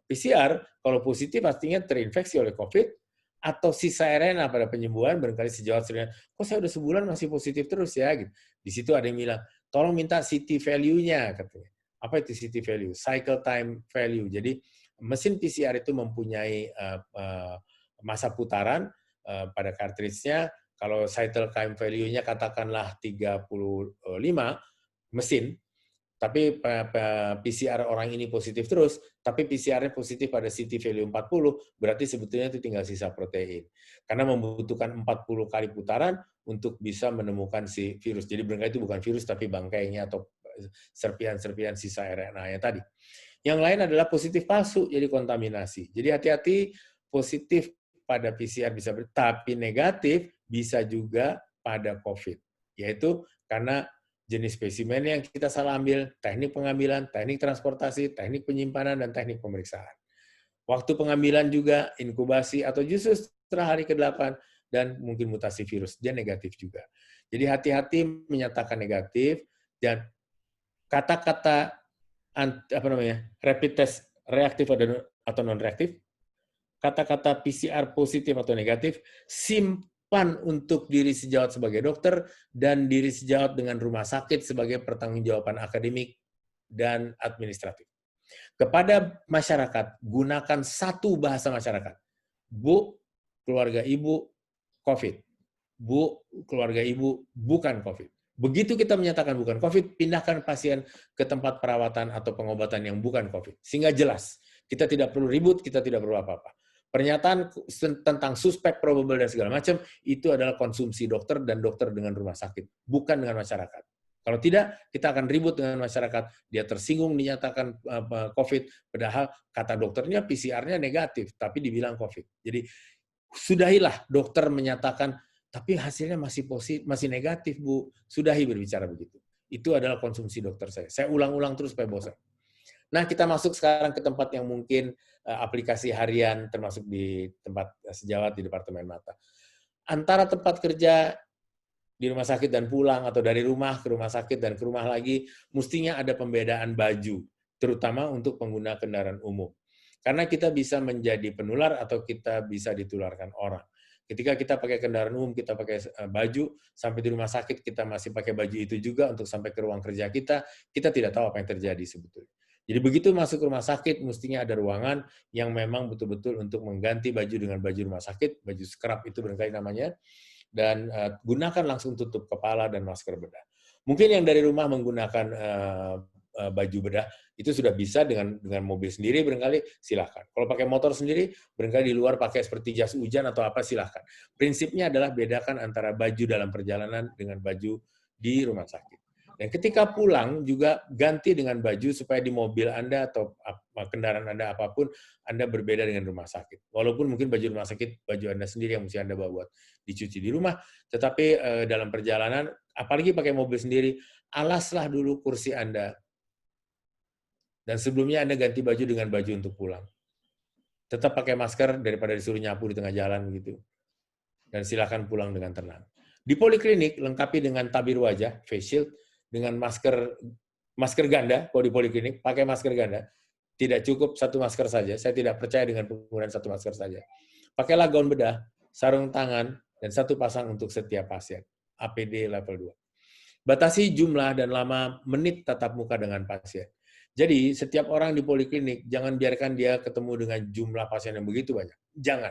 PCR, kalau positif artinya terinfeksi oleh COVID, atau sisa RNA pada penyembuhan, barangkali sejawat sebenarnya, kok saya udah sebulan masih positif terus ya? Gitu. Di situ ada yang bilang, tolong minta CT value-nya, katanya. Apa itu CT value? Cycle time value. Jadi, mesin PCR itu mempunyai masa putaran pada cartridge-nya. Kalau cycle time value-nya katakanlah 35 mesin, tapi PCR orang ini positif terus, tapi PCR-nya positif pada CT value 40, berarti sebetulnya itu tinggal sisa protein. Karena membutuhkan 40 kali putaran untuk bisa menemukan si virus. Jadi barangkali itu bukan virus, tapi bangkainya atau serpihan-serpihan sisa RNA-nya tadi. Yang lain adalah positif palsu, jadi kontaminasi. Jadi hati-hati, positif pada PCR bisa, tapi negatif bisa juga pada COVID. Yaitu karena jenis spesimen yang kita salah ambil, teknik pengambilan, teknik transportasi, teknik penyimpanan, dan teknik pemeriksaan. Waktu pengambilan juga, inkubasi, atau justru setelah hari ke-8, dan mungkin mutasi virus, dia negatif juga. Jadi hati-hati menyatakan negatif, dan kata-kata rapid test reaktif atau non-reaktif, kata-kata PCR positif atau negatif, simpan untuk diri sejawat sebagai dokter dan diri sejawat dengan rumah sakit sebagai pertanggungjawaban akademik dan administratif. Kepada masyarakat, gunakan satu bahasa masyarakat. Bu, keluarga ibu, COVID. Bu, keluarga ibu, bukan COVID. Begitu kita menyatakan bukan COVID, pindahkan pasien ke tempat perawatan atau pengobatan yang bukan COVID. Sehingga jelas, kita tidak perlu ribut, kita tidak perlu apa-apa. Pernyataan tentang suspek, probable, dan segala macam, itu adalah konsumsi dokter dan dokter dengan rumah sakit, bukan dengan masyarakat. Kalau tidak, kita akan ribut dengan masyarakat. Dia tersinggung dinyatakan COVID, padahal kata dokternya PCR-nya negatif, tapi dibilang COVID. Jadi, sudahilah dokter menyatakan, tapi hasilnya masih positif, masih negatif, Bu. Sudahi berbicara begitu. Itu adalah konsumsi dokter saya. Saya ulang-ulang terus supaya bosan. Nah, kita masuk sekarang ke tempat yang mungkin aplikasi harian, termasuk di tempat sejawat di Departemen Mata. Antara tempat kerja di rumah sakit dan pulang, atau dari rumah ke rumah sakit dan ke rumah lagi, mestinya ada pembedaan baju, terutama untuk pengguna kendaraan umum. Karena kita bisa menjadi penular atau kita bisa ditularkan orang. Ketika kita pakai kendaraan umum, kita pakai baju, sampai di rumah sakit kita masih pakai baju itu juga untuk sampai ke ruang kerja kita tidak tahu apa yang terjadi sebetulnya. Jadi begitu masuk rumah sakit, mestinya ada ruangan yang memang betul-betul untuk mengganti baju dengan baju rumah sakit, baju scrub itu barangkali namanya, dan gunakan langsung tutup kepala dan masker bedah. Mungkin yang dari rumah menggunakan baju bedah itu sudah bisa dengan mobil sendiri barangkali, silahkan. Kalau pakai motor sendiri, barangkali di luar pakai seperti jas hujan atau apa, silahkan. Prinsipnya adalah bedakan antara baju dalam perjalanan dengan baju di rumah sakit. Dan ketika pulang juga ganti dengan baju supaya di mobil Anda atau kendaraan Anda apapun, Anda berbeda dengan rumah sakit. Walaupun mungkin baju rumah sakit, baju Anda sendiri yang mesti Anda bawa buat dicuci di rumah, tetapi dalam perjalanan, apalagi pakai mobil sendiri, alaslah dulu kursi Anda. Dan sebelumnya Anda ganti baju dengan baju untuk pulang. Tetap pakai masker daripada disuruh nyapu di tengah jalan gitu. Dan silakan pulang dengan tenang. Di poliklinik, lengkapi dengan tabir wajah, face shield, dengan masker ganda. Kalau di poliklinik, pakai masker ganda. Tidak cukup satu masker saja. Saya tidak percaya dengan penggunaan satu masker saja. Pakailah gaun bedah, sarung tangan, dan satu pasang untuk setiap pasien. APD level 2. Batasi jumlah dan lama menit tatap muka dengan pasien. Jadi, setiap orang di poliklinik, jangan biarkan dia ketemu dengan jumlah pasien yang begitu banyak. Jangan.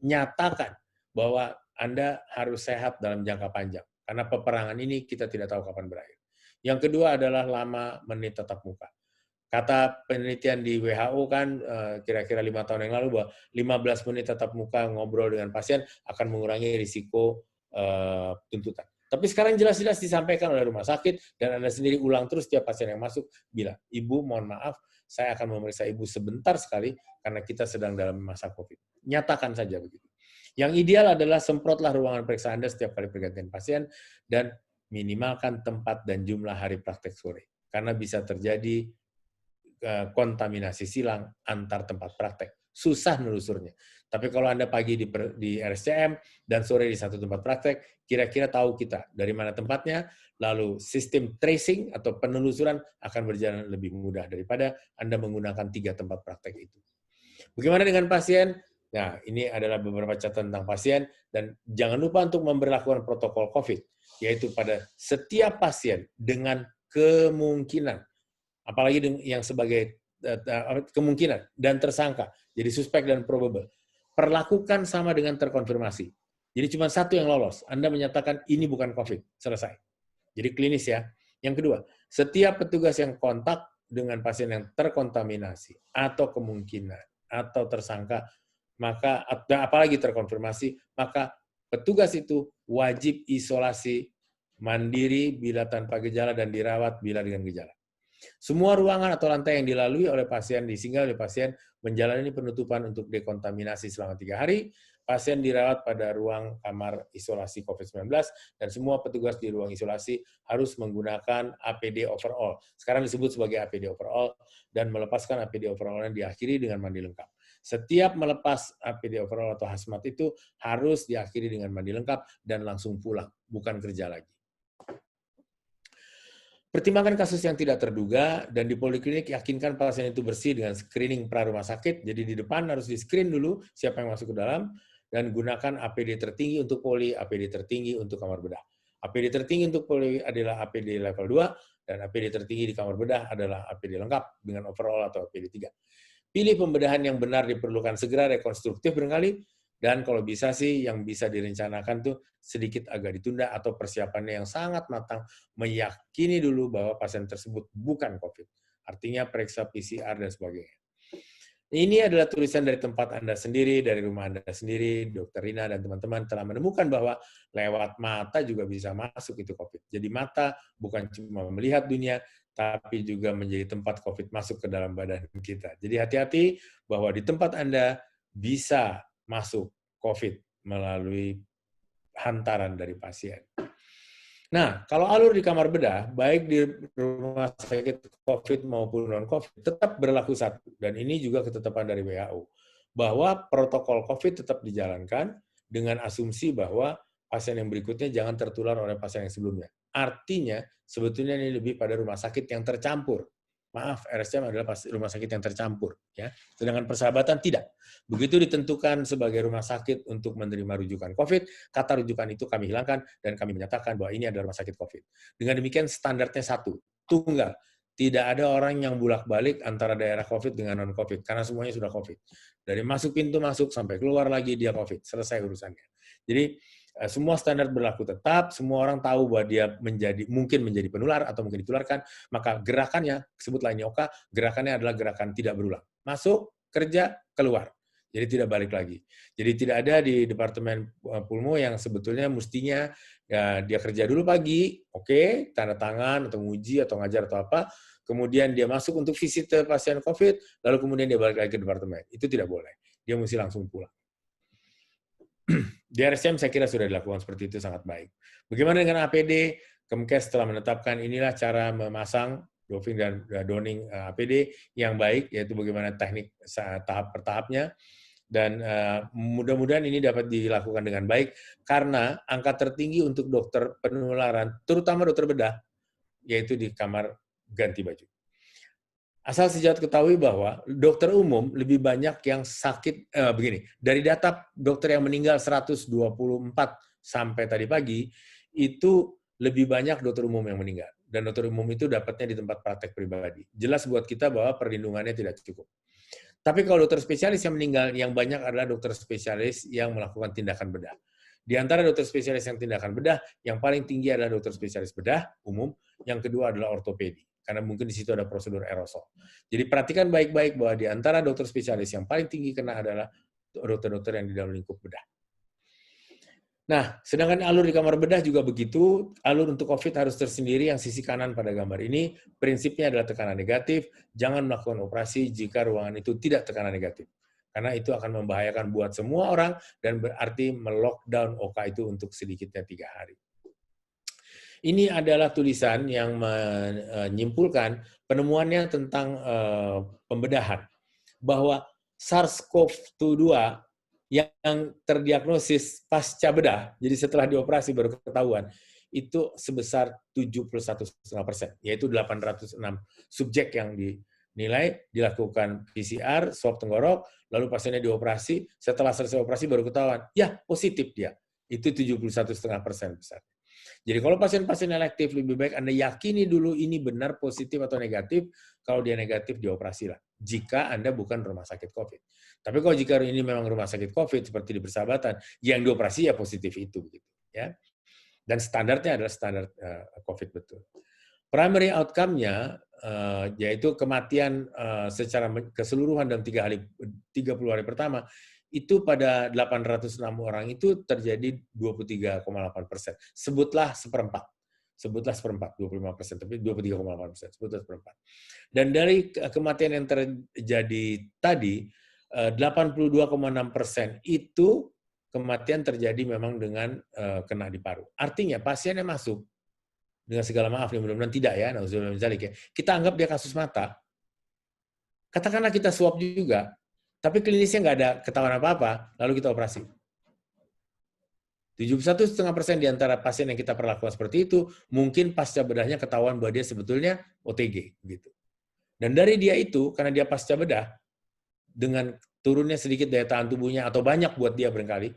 Nyatakan bahwa Anda harus sehat dalam jangka panjang. Karena peperangan ini kita tidak tahu kapan berakhir. Yang kedua adalah lama menit tatap muka. Kata penelitian di WHO kan kira-kira 5 tahun yang lalu bahwa 15 menit tatap muka ngobrol dengan pasien akan mengurangi risiko tuntutan. Tapi sekarang jelas-jelas disampaikan oleh rumah sakit dan Anda sendiri ulang terus setiap pasien yang masuk bilang, "Ibu, mohon maaf, saya akan memeriksa Ibu sebentar sekali karena kita sedang dalam masa COVID." Nyatakan saja begitu. Yang ideal adalah semprotlah ruangan periksa Anda setiap kali pergantian pasien dan minimalkan tempat dan jumlah hari praktek sore. Karena bisa terjadi kontaminasi silang antar tempat praktek. Susah nelusurnya. Tapi kalau Anda pagi di RSCM dan sore di satu tempat praktek, kira-kira tahu kita dari mana tempatnya, lalu sistem tracing atau penelusuran akan berjalan lebih mudah daripada Anda menggunakan 3 tempat praktek itu. Bagaimana dengan pasien? Nah, ini adalah beberapa catatan tentang pasien, dan jangan lupa untuk memberlakukan protokol COVID, yaitu pada setiap pasien dengan kemungkinan, apalagi yang sebagai kemungkinan dan tersangka, jadi suspek dan probable, perlakukan sama dengan terkonfirmasi. Jadi cuma satu yang lolos, Anda menyatakan ini bukan COVID, selesai. Jadi klinis ya. Yang kedua, setiap petugas yang kontak dengan pasien yang terkontaminasi atau kemungkinan atau tersangka, maka apalagi terkonfirmasi, maka petugas itu wajib isolasi mandiri bila tanpa gejala dan dirawat bila dengan gejala. Semua ruangan atau lantai yang dilalui oleh pasien, disinggah oleh pasien, menjalani penutupan untuk dekontaminasi selama 3 hari. Pasien dirawat pada ruang kamar isolasi COVID-19, dan semua petugas di ruang isolasi harus menggunakan APD overall. Sekarang disebut sebagai APD overall, dan melepaskan APD overall-nya diakhiri dengan mandi lengkap. Setiap melepas APD overall atau hazmat itu harus diakhiri dengan mandi lengkap dan langsung pulang, bukan kerja lagi. Pertimbangkan kasus yang tidak terduga, dan di poliklinik yakinkan pasien itu bersih dengan screening pra rumah sakit. Jadi di depan harus di-screen dulu siapa yang masuk ke dalam, dan gunakan APD tertinggi untuk poli, APD tertinggi untuk kamar bedah. APD tertinggi untuk poli adalah APD level 2, dan APD tertinggi di kamar bedah adalah APD lengkap dengan overall atau APD 3. Pilih pembedahan yang benar diperlukan segera, rekonstruktif barangkali, dan kalau bisa sih yang bisa direncanakan tuh sedikit agak ditunda atau persiapannya yang sangat matang, meyakini dulu bahwa pasien tersebut bukan COVID. Artinya periksa PCR dan sebagainya. Ini adalah tulisan dari tempat Anda sendiri, dari rumah Anda sendiri. Dr. Rina dan teman-teman telah menemukan bahwa lewat mata juga bisa masuk itu COVID. Jadi mata bukan cuma melihat dunia, tapi juga menjadi tempat COVID masuk ke dalam badan kita. Jadi hati-hati bahwa di tempat Anda bisa masuk COVID melalui hantaran dari pasien. Nah, kalau alur di kamar bedah, baik di rumah sakit COVID maupun non-COVID, tetap berlaku satu. Dan ini juga ketetapan dari WHO. Bahwa protokol COVID tetap dijalankan dengan asumsi bahwa pasien yang berikutnya jangan tertular oleh pasien yang sebelumnya. Artinya, sebetulnya ini lebih pada rumah sakit yang tercampur. Maaf, RSCM adalah rumah sakit yang tercampur, ya. Sedangkan persahabatan tidak. Begitu ditentukan sebagai rumah sakit untuk menerima rujukan COVID, kata rujukan itu kami hilangkan dan kami menyatakan bahwa ini adalah rumah sakit COVID. Dengan demikian standarnya satu, tunggal. Tidak ada orang yang bolak-balik antara daerah COVID dengan non-COVID, karena semuanya sudah COVID. Dari masuk pintu masuk sampai keluar lagi dia COVID, selesai urusannya. Jadi semua standar berlaku tetap, semua orang tahu bahwa dia mungkin menjadi penular atau mungkin ditularkan, maka gerakannya, sebutlah ini Oka, gerakannya adalah gerakan tidak berulang. Masuk, kerja, keluar. Jadi tidak balik lagi. Jadi tidak ada di Departemen Pulmo yang sebetulnya mestinya ya, dia kerja dulu pagi, oke, tanda tangan atau nguji atau ngajar atau apa, kemudian dia masuk untuk visit pasien COVID, lalu kemudian dia balik lagi ke departemen. Itu tidak boleh. Dia mesti langsung pulang. Di RSCM saya kira sudah dilakukan seperti itu sangat baik. Bagaimana dengan APD? Kemkes telah menetapkan inilah cara memasang doping dan donning APD yang baik, yaitu bagaimana teknik tahap per tahapnya. Dan mudah-mudahan ini dapat dilakukan dengan baik, karena angka tertinggi untuk dokter penularan, terutama dokter bedah, yaitu di kamar ganti baju. Asal sejauh ketahui bahwa dokter umum lebih banyak yang sakit, begini, dari data dokter yang meninggal 124 sampai tadi pagi, itu lebih banyak dokter umum yang meninggal. Dan dokter umum itu dapatnya di tempat praktek pribadi. Jelas buat kita bahwa perlindungannya tidak cukup. Tapi kalau dokter spesialis yang meninggal, yang banyak adalah dokter spesialis yang melakukan tindakan bedah. Di antara dokter spesialis yang tindakan bedah, yang paling tinggi adalah dokter spesialis bedah umum, yang kedua adalah ortopedi. Karena mungkin di situ ada prosedur aerosol. Jadi perhatikan baik-baik bahwa di antara dokter spesialis yang paling tinggi kena adalah dokter-dokter yang di dalam lingkup bedah. Nah, sedangkan alur di kamar bedah juga begitu. Alur untuk COVID harus tersendiri, yang sisi kanan pada gambar ini. Prinsipnya adalah tekanan negatif. Jangan melakukan operasi jika ruangan itu tidak tekanan negatif. Karena itu akan membahayakan buat semua orang dan berarti melockdown OK itu untuk sedikitnya 3 hari. Ini adalah tulisan yang menyimpulkan penemuannya tentang pembedahan. Bahwa SARS-CoV-2 yang terdiagnosis pasca bedah, jadi setelah dioperasi baru ketahuan, itu sebesar 71,5%, yaitu 806 subjek yang dinilai, dilakukan PCR, swab tenggorok, lalu pasiennya dioperasi, setelah selesai operasi baru ketahuan, ya positif dia. Itu 71,5% besar. Jadi kalau pasien-pasien elektif, lebih baik Anda yakini dulu ini benar positif atau negatif. Kalau dia negatif, dioperasi lah. Jika Anda bukan rumah sakit COVID. Tapi kalau jika ini memang rumah sakit COVID, seperti di Persahabatan, yang dioperasi ya positif itu. Gitu, ya. Dan standarnya adalah standar COVID betul. Primary outcome-nya, yaitu kematian secara keseluruhan dalam 30 hari pertama, itu pada 806 orang itu terjadi 23,8%. Sebutlah seperempat. 25%, tapi 23,8%. Sebutlah seperempat. Dan dari kematian yang terjadi tadi, 82,6% itu kematian terjadi memang dengan kena di paru. Artinya pasien yang masuk, dengan segala maaf, mudah-mudahan tidak ya, kita anggap dia kasus mata. Katakanlah kita swab juga, tapi klinisnya nggak ada ketahuan apa-apa, lalu kita operasi. 71,5% di antara pasien yang kita perlakukan seperti itu, mungkin pasca bedahnya ketahuan bahwa dia sebetulnya OTG. Gitu. Dan dari dia itu, karena dia pasca bedah, dengan turunnya sedikit daya tahan tubuhnya, atau banyak buat dia barangkali,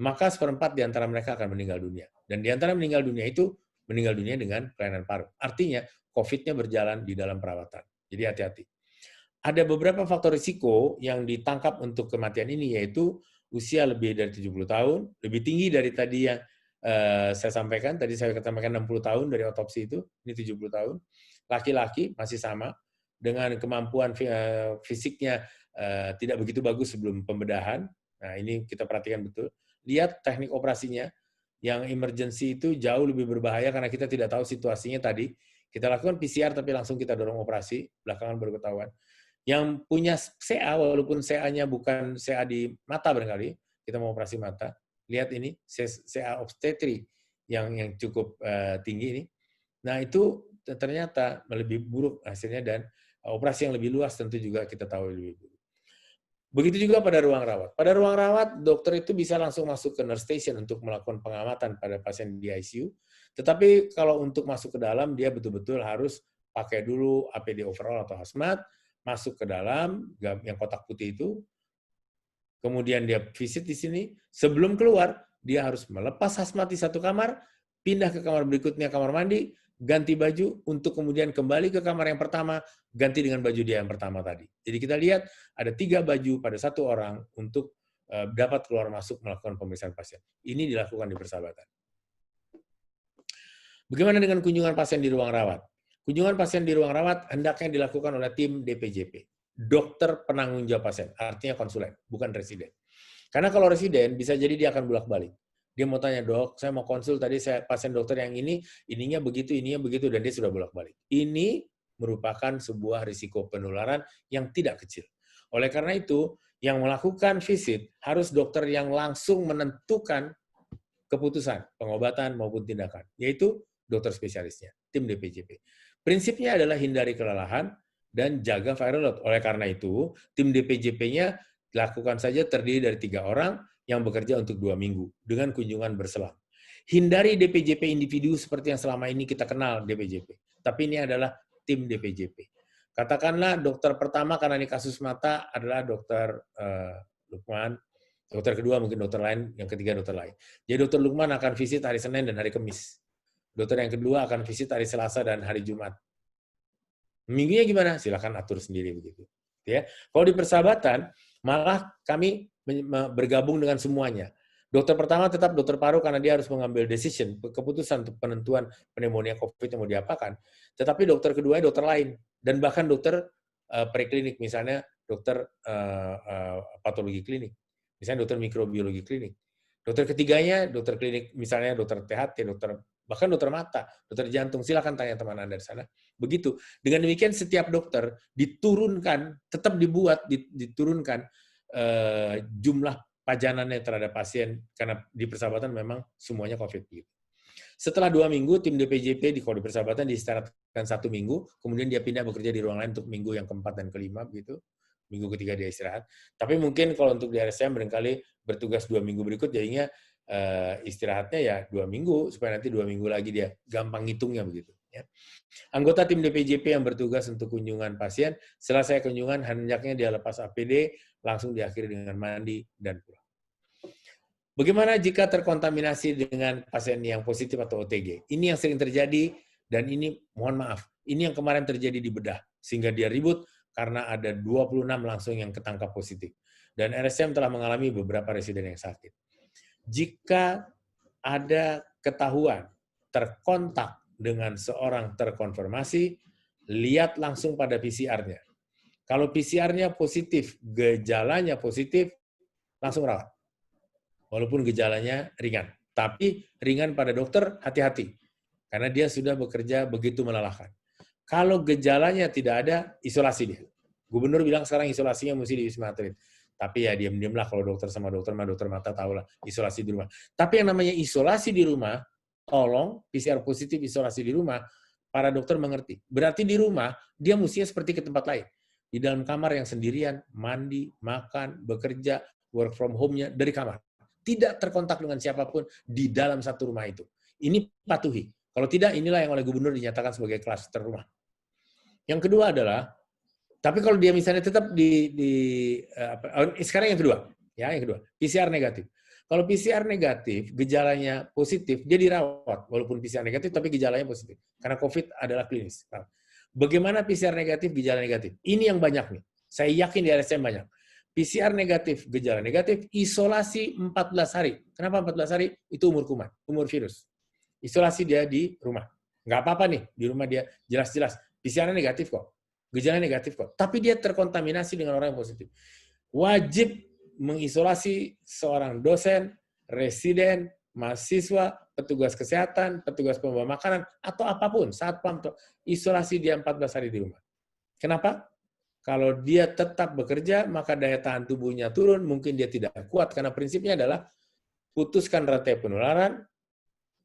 maka seperempat di antara mereka akan meninggal dunia. Dan di antara meninggal dunia itu, meninggal dunia dengan kelainan paru. Artinya, COVID-nya berjalan di dalam perawatan. Jadi hati-hati. Ada beberapa faktor risiko yang ditangkap untuk kematian ini, yaitu usia lebih dari 70 tahun, lebih tinggi dari tadi yang saya sampaikan, tadi saya katakan 60 tahun dari otopsi itu, ini 70 tahun. Laki-laki masih sama, dengan kemampuan fisiknya tidak begitu bagus sebelum pembedahan. Nah, ini kita perhatikan betul. Lihat teknik operasinya, yang emergency itu jauh lebih berbahaya karena kita tidak tahu situasinya tadi. Kita lakukan PCR tapi langsung kita dorong operasi, belakangan baru ketahuan. Yang punya CA, walaupun CA-nya bukan CA di mata barangkali, kita mau operasi mata, lihat ini, CA obstetri yang cukup tinggi ini. Nah, itu ternyata lebih buruk hasilnya, dan operasi yang lebih luas tentu juga kita tahu lebih buruk. Begitu juga pada ruang rawat. Pada ruang rawat, dokter itu bisa langsung masuk ke nurse station untuk melakukan pengamatan pada pasien di ICU. Tetapi kalau untuk masuk ke dalam, dia betul-betul harus pakai dulu APD overall atau hazmat, masuk ke dalam yang kotak putih itu, kemudian dia visit di sini, sebelum keluar, dia harus melepas hazmat di satu kamar, pindah ke kamar berikutnya, kamar mandi, ganti baju, untuk kemudian kembali ke kamar yang pertama, ganti dengan baju dia yang pertama tadi. Jadi kita lihat ada 3 baju pada satu orang untuk dapat keluar masuk melakukan pemeriksaan pasien. Ini dilakukan di persahabatan. Bagaimana dengan kunjungan pasien di ruang rawat? Kunjungan pasien di ruang rawat hendaknya dilakukan oleh tim DPJP. Dokter penanggung jawab pasien, artinya konsulen, bukan residen. Karena kalau residen, bisa jadi dia akan bolak-balik. Dia mau tanya, dok, saya mau konsul, tadi saya pasien dokter yang ininya begitu, dan dia sudah bolak-balik. Ini merupakan sebuah risiko penularan yang tidak kecil. Oleh karena itu, yang melakukan visit harus dokter yang langsung menentukan keputusan, pengobatan maupun tindakan, yaitu dokter spesialisnya, tim DPJP. Prinsipnya adalah hindari kelelahan, dan jaga viral load. Oleh karena itu, tim DPJP-nya lakukan saja terdiri dari 3 orang yang bekerja untuk 2 minggu dengan kunjungan berselang. Hindari DPJP individu seperti yang selama ini kita kenal DPJP. Tapi ini adalah tim DPJP. Katakanlah dokter pertama karena ini kasus mata adalah dokter Lukman, dokter kedua mungkin dokter lain, yang ketiga dokter lain. Jadi dokter Lukman akan visit hari Senin dan hari Kamis. Dokter yang kedua akan visit hari Selasa dan hari Jumat. Minggunya gimana? Silakan atur sendiri begitu. Ya. Kalau di persahabatan, malah kami bergabung dengan semuanya. Dokter pertama tetap dokter paru karena dia harus mengambil decision, keputusan untuk penentuan pneumonia COVID yang mau diapakan. Tetapi dokter kedua dokter lain, dan bahkan dokter preklinik, misalnya dokter patologi klinik, misalnya dokter mikrobiologi klinik. Dokter ketiganya dokter klinik, misalnya dokter THT, bahkan dokter mata, dokter jantung, silakan tanya teman Anda di sana. Begitu. Dengan demikian setiap dokter diturunkan, tetap diturunkan jumlah pajanannya terhadap pasien, karena di persahabatan memang semuanya COVID. Setelah 2 minggu, tim DPJP di persahabatan diistirahatkan 1 minggu, kemudian dia pindah bekerja di ruang lain untuk minggu yang keempat dan kelima, begitu. Minggu ketiga dia istirahat. Tapi mungkin kalau untuk di RSCM barangkali bertugas 2 minggu berikut, jadinya istirahatnya ya 2 minggu, supaya nanti 2 minggu lagi dia gampang ngitungnya begitu. Ya. Anggota tim DPJP yang bertugas untuk kunjungan pasien, selesai kunjungan hendaknya dia lepas APD, langsung diakhiri dengan mandi dan pulang. Bagaimana jika terkontaminasi dengan pasien yang positif atau OTG? Ini yang sering terjadi, dan ini mohon maaf, ini yang kemarin terjadi di Bedah, sehingga dia ribut karena ada 26 langsung yang ketangkap positif. Dan RSCM telah mengalami beberapa residen yang sakit. Jika ada ketahuan terkontak dengan seorang terkonfirmasi, lihat langsung pada PCR-nya. Kalau PCR-nya positif, gejalanya positif, langsung rawat. Walaupun gejalanya ringan. Tapi ringan pada dokter, hati-hati. Karena dia sudah bekerja begitu melelahkan. Kalau gejalanya tidak ada, isolasi dia. Gubernur bilang sekarang isolasinya mesti di Wisma Atlet. Tapi ya diam-diam lah kalau dokter sama dokter mata tahu lah isolasi di rumah. Tapi yang namanya isolasi di rumah, tolong PCR positif isolasi di rumah, para dokter mengerti. Berarti di rumah, dia mestinya seperti ke tempat lain. Di dalam kamar yang sendirian, mandi, makan, bekerja, work from home-nya dari kamar. Tidak terkontak dengan siapapun di dalam satu rumah itu. Ini patuhi. Kalau tidak, inilah yang oleh gubernur dinyatakan sebagai klaster rumah. Yang kedua adalah, tapi kalau dia misalnya tetap sekarang yang kedua, PCR negatif. Kalau PCR negatif, gejalanya positif, dia dirawat walaupun PCR negatif, tapi gejalanya positif. Karena COVID adalah klinis. Bagaimana PCR negatif, gejala negatif? Ini yang banyak nih. Saya yakin di RSCM banyak. PCR negatif, gejala negatif, isolasi 14 hari. Kenapa 14 hari? Itu umur kuman, umur virus. Isolasi dia di rumah. Nggak apa-apa nih, di rumah dia jelas-jelas. PCR negatif kok. Gejala negatif kok. Tapi dia terkontaminasi dengan orang yang positif. Wajib mengisolasi seorang dosen, residen, mahasiswa, petugas kesehatan, petugas pembawa makanan, atau apapun, satpam, isolasi dia 14 hari di rumah. Kenapa? Kalau dia tetap bekerja, maka daya tahan tubuhnya turun, mungkin dia tidak kuat, karena prinsipnya adalah putuskan rantai penularan,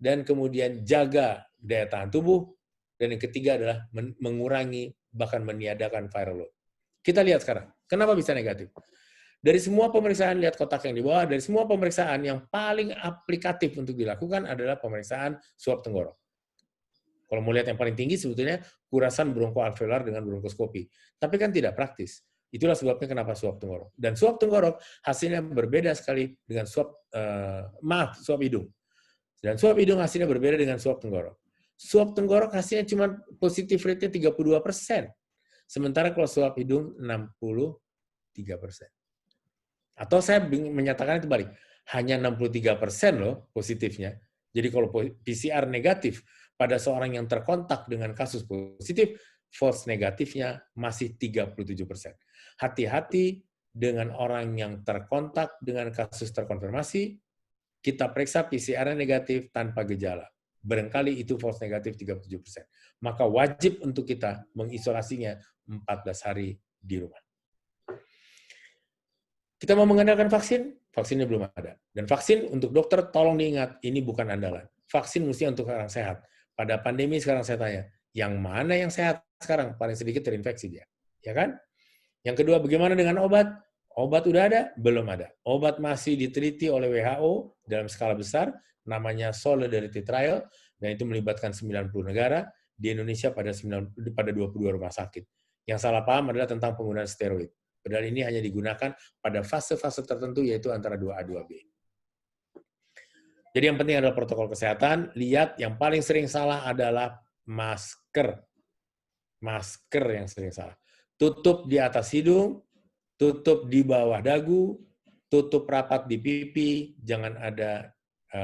dan kemudian jaga daya tahan tubuh, dan yang ketiga adalah mengurangi, bahkan meniadakan viral load. Kita lihat sekarang, kenapa bisa negatif? Dari semua pemeriksaan, lihat kotak yang di bawah, dari semua pemeriksaan yang paling aplikatif untuk dilakukan adalah pemeriksaan swab tenggorok. Kalau mau lihat yang paling tinggi sebetulnya kurasan bronkoalveolar dengan bronkoskopi. Tapi kan tidak praktis. Itulah sebabnya kenapa swab tenggorok. Dan swab tenggorok hasilnya berbeda sekali dengan swab hidung. Dan swab hidung hasilnya berbeda dengan swab tenggorok. Swab tenggorok hasilnya cuma positif rate-nya 32%. Sementara kalau swab hidung 63%. Atau saya menyatakan itu balik, hanya 63% loh positifnya. Jadi kalau PCR negatif pada seorang yang terkontak dengan kasus positif, false negatifnya masih 37%. Hati-hati dengan orang yang terkontak dengan kasus terkonfirmasi, kita periksa PCR negatif tanpa gejala. Barangkali itu false negatif 37%. Maka wajib untuk kita mengisolasinya 14 hari di rumah. Kita mau mengandalkan vaksin, vaksinnya belum ada. Dan vaksin untuk dokter, tolong diingat, ini bukan andalan. Vaksin mesti untuk orang sehat. Pada pandemi sekarang saya tanya, yang mana yang sehat sekarang? Paling sedikit terinfeksi dia. Ya kan? Yang kedua, bagaimana dengan obat? Obat udah ada? Belum ada. Obat masih diteliti oleh WHO dalam skala besar, namanya Solidarity Trial, dan itu melibatkan 90 negara, di Indonesia pada 22 rumah sakit. Yang salah paham adalah tentang penggunaan steroid. Padahal ini hanya digunakan pada fase-fase tertentu, yaitu antara 2A, 2B. Jadi yang penting adalah protokol kesehatan. Lihat, yang paling sering salah adalah masker. Masker yang sering salah. Tutup di atas hidung, tutup di bawah dagu, tutup rapat di pipi, jangan ada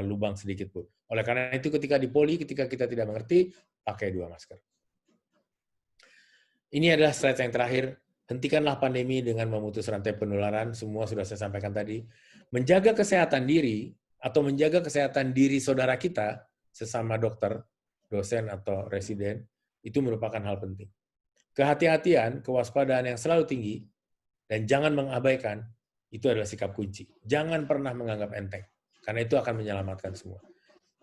lubang sedikit pun. Oleh karena itu ketika di poli, ketika kita tidak mengerti, pakai 2 masker. Ini adalah slide yang terakhir. Hentikanlah pandemi dengan memutus rantai penularan, semua sudah saya sampaikan tadi. Menjaga kesehatan diri, atau menjaga kesehatan diri saudara kita, sesama dokter, dosen, atau residen, itu merupakan hal penting. Kehati-hatian, kewaspadaan yang selalu tinggi, dan jangan mengabaikan, itu adalah sikap kunci. Jangan pernah menganggap enteng, karena itu akan menyelamatkan semua.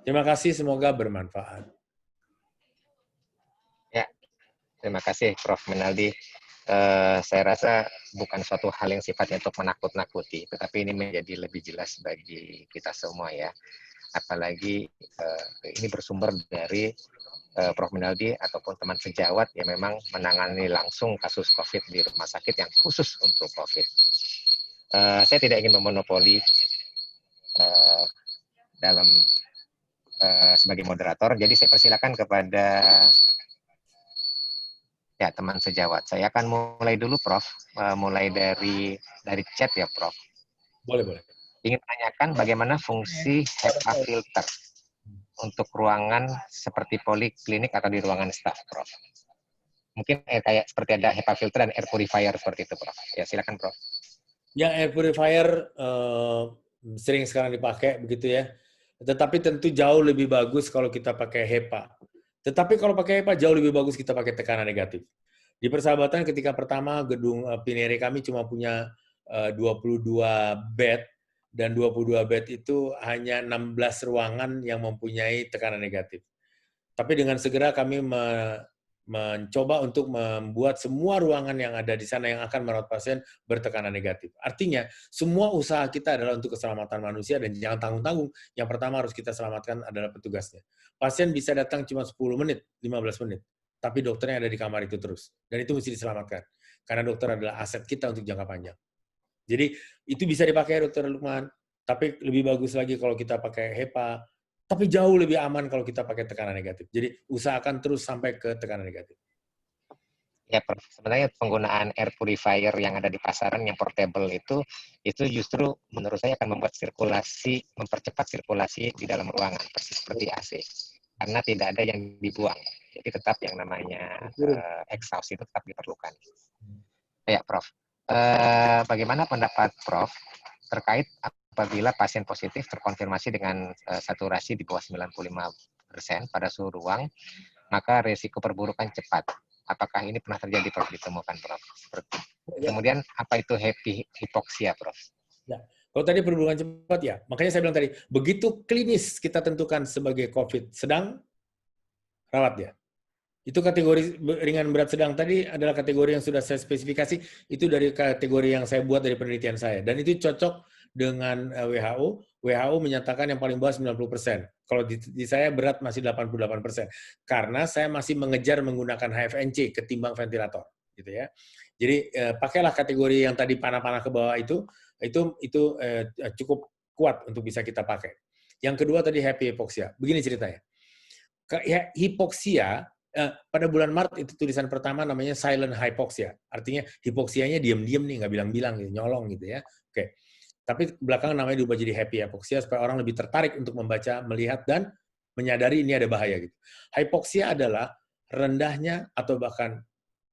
Terima kasih, semoga bermanfaat. Ya, terima kasih Prof. Menaldi. Saya rasa bukan suatu hal yang sifatnya untuk menakut-nakuti, tetapi ini menjadi lebih jelas bagi kita semua ya. Apalagi ini bersumber dari Prof. Menaldi ataupun teman sejawat yang memang menangani langsung kasus COVID di rumah sakit yang khusus untuk COVID. Saya tidak ingin memonopoli dalam sebagai moderator, jadi saya persilakan kepada ya teman sejawat. Saya akan mulai dulu, Prof. Mulai dari chat ya, Prof. Boleh. Ingin tanyakan bagaimana fungsi HEPA filter untuk ruangan seperti poliklinik atau di ruangan staf, Prof. Mungkin kayak seperti ada HEPA filter dan air purifier seperti itu, Prof. Ya, silakan, Prof. Ya, air purifier sering sekarang dipakai, begitu ya. Tetapi tentu jauh lebih bagus kalau kita pakai HEPA. Tetapi kalau pakai HEPA, jauh lebih bagus kita pakai tekanan negatif. Di Persahabatan ketika pertama, gedung Pinere kami cuma punya 22 bed, dan 22 bed itu hanya 16 ruangan yang mempunyai tekanan negatif. Tapi dengan segera kami mencoba untuk membuat semua ruangan yang ada di sana yang akan merawat pasien bertekanan negatif. Artinya, semua usaha kita adalah untuk keselamatan manusia dan jangan tanggung-tanggung. Yang pertama harus kita selamatkan adalah petugasnya. Pasien bisa datang cuma 10 menit, 15 menit, tapi dokternya ada di kamar itu terus. Dan itu mesti diselamatkan. Karena dokter adalah aset kita untuk jangka panjang. Jadi, itu bisa dipakai, Dr. Lukman. Tapi lebih bagus lagi kalau kita pakai HEPA. Tapi jauh lebih aman kalau kita pakai tekanan negatif. Jadi usahakan terus sampai ke tekanan negatif. Ya, Prof. Sebenarnya penggunaan air purifier yang ada di pasaran yang portable itu justru menurut saya akan membuat mempercepat sirkulasi di dalam ruangan, persis seperti AC. Karena tidak ada yang dibuang. Jadi tetap yang namanya exhaust itu tetap diperlukan. Ya, Prof. Bagaimana pendapat Prof. terkait apabila pasien positif terkonfirmasi dengan saturasi di bawah 95% pada suhu ruang, maka risiko perburukan cepat. Apakah ini pernah terjadi, Prof? Ditemukan, Prof? Kemudian, apa itu hipoksia, Prof? Ya. Kalau tadi perburukan cepat, ya. Makanya saya bilang tadi, begitu klinis kita tentukan sebagai COVID sedang, rawat dia. Itu kategori ringan berat sedang tadi adalah kategori yang sudah saya spesifikasi, itu dari kategori yang saya buat dari penelitian saya. Dan itu cocok dengan WHO menyatakan yang paling bawah 90%. Kalau di saya berat masih 88%. Karena saya masih mengejar menggunakan HFNC ketimbang ventilator, gitu ya. Jadi pakailah kategori yang tadi panah-panah ke bawah itu cukup kuat untuk bisa kita pakai. Yang kedua tadi happy hypoxia. Begini ceritanya. Hipoksia pada bulan Maret itu tulisan pertama namanya silent hypoxia. Artinya hipoksianya diam-diam nih, nggak bilang-bilang gitu, nyolong gitu ya. Oke. Tapi belakangan namanya diubah jadi happy hypoxia supaya orang lebih tertarik untuk membaca, melihat dan menyadari ini ada bahaya gitu. Hypoxia adalah rendahnya atau bahkan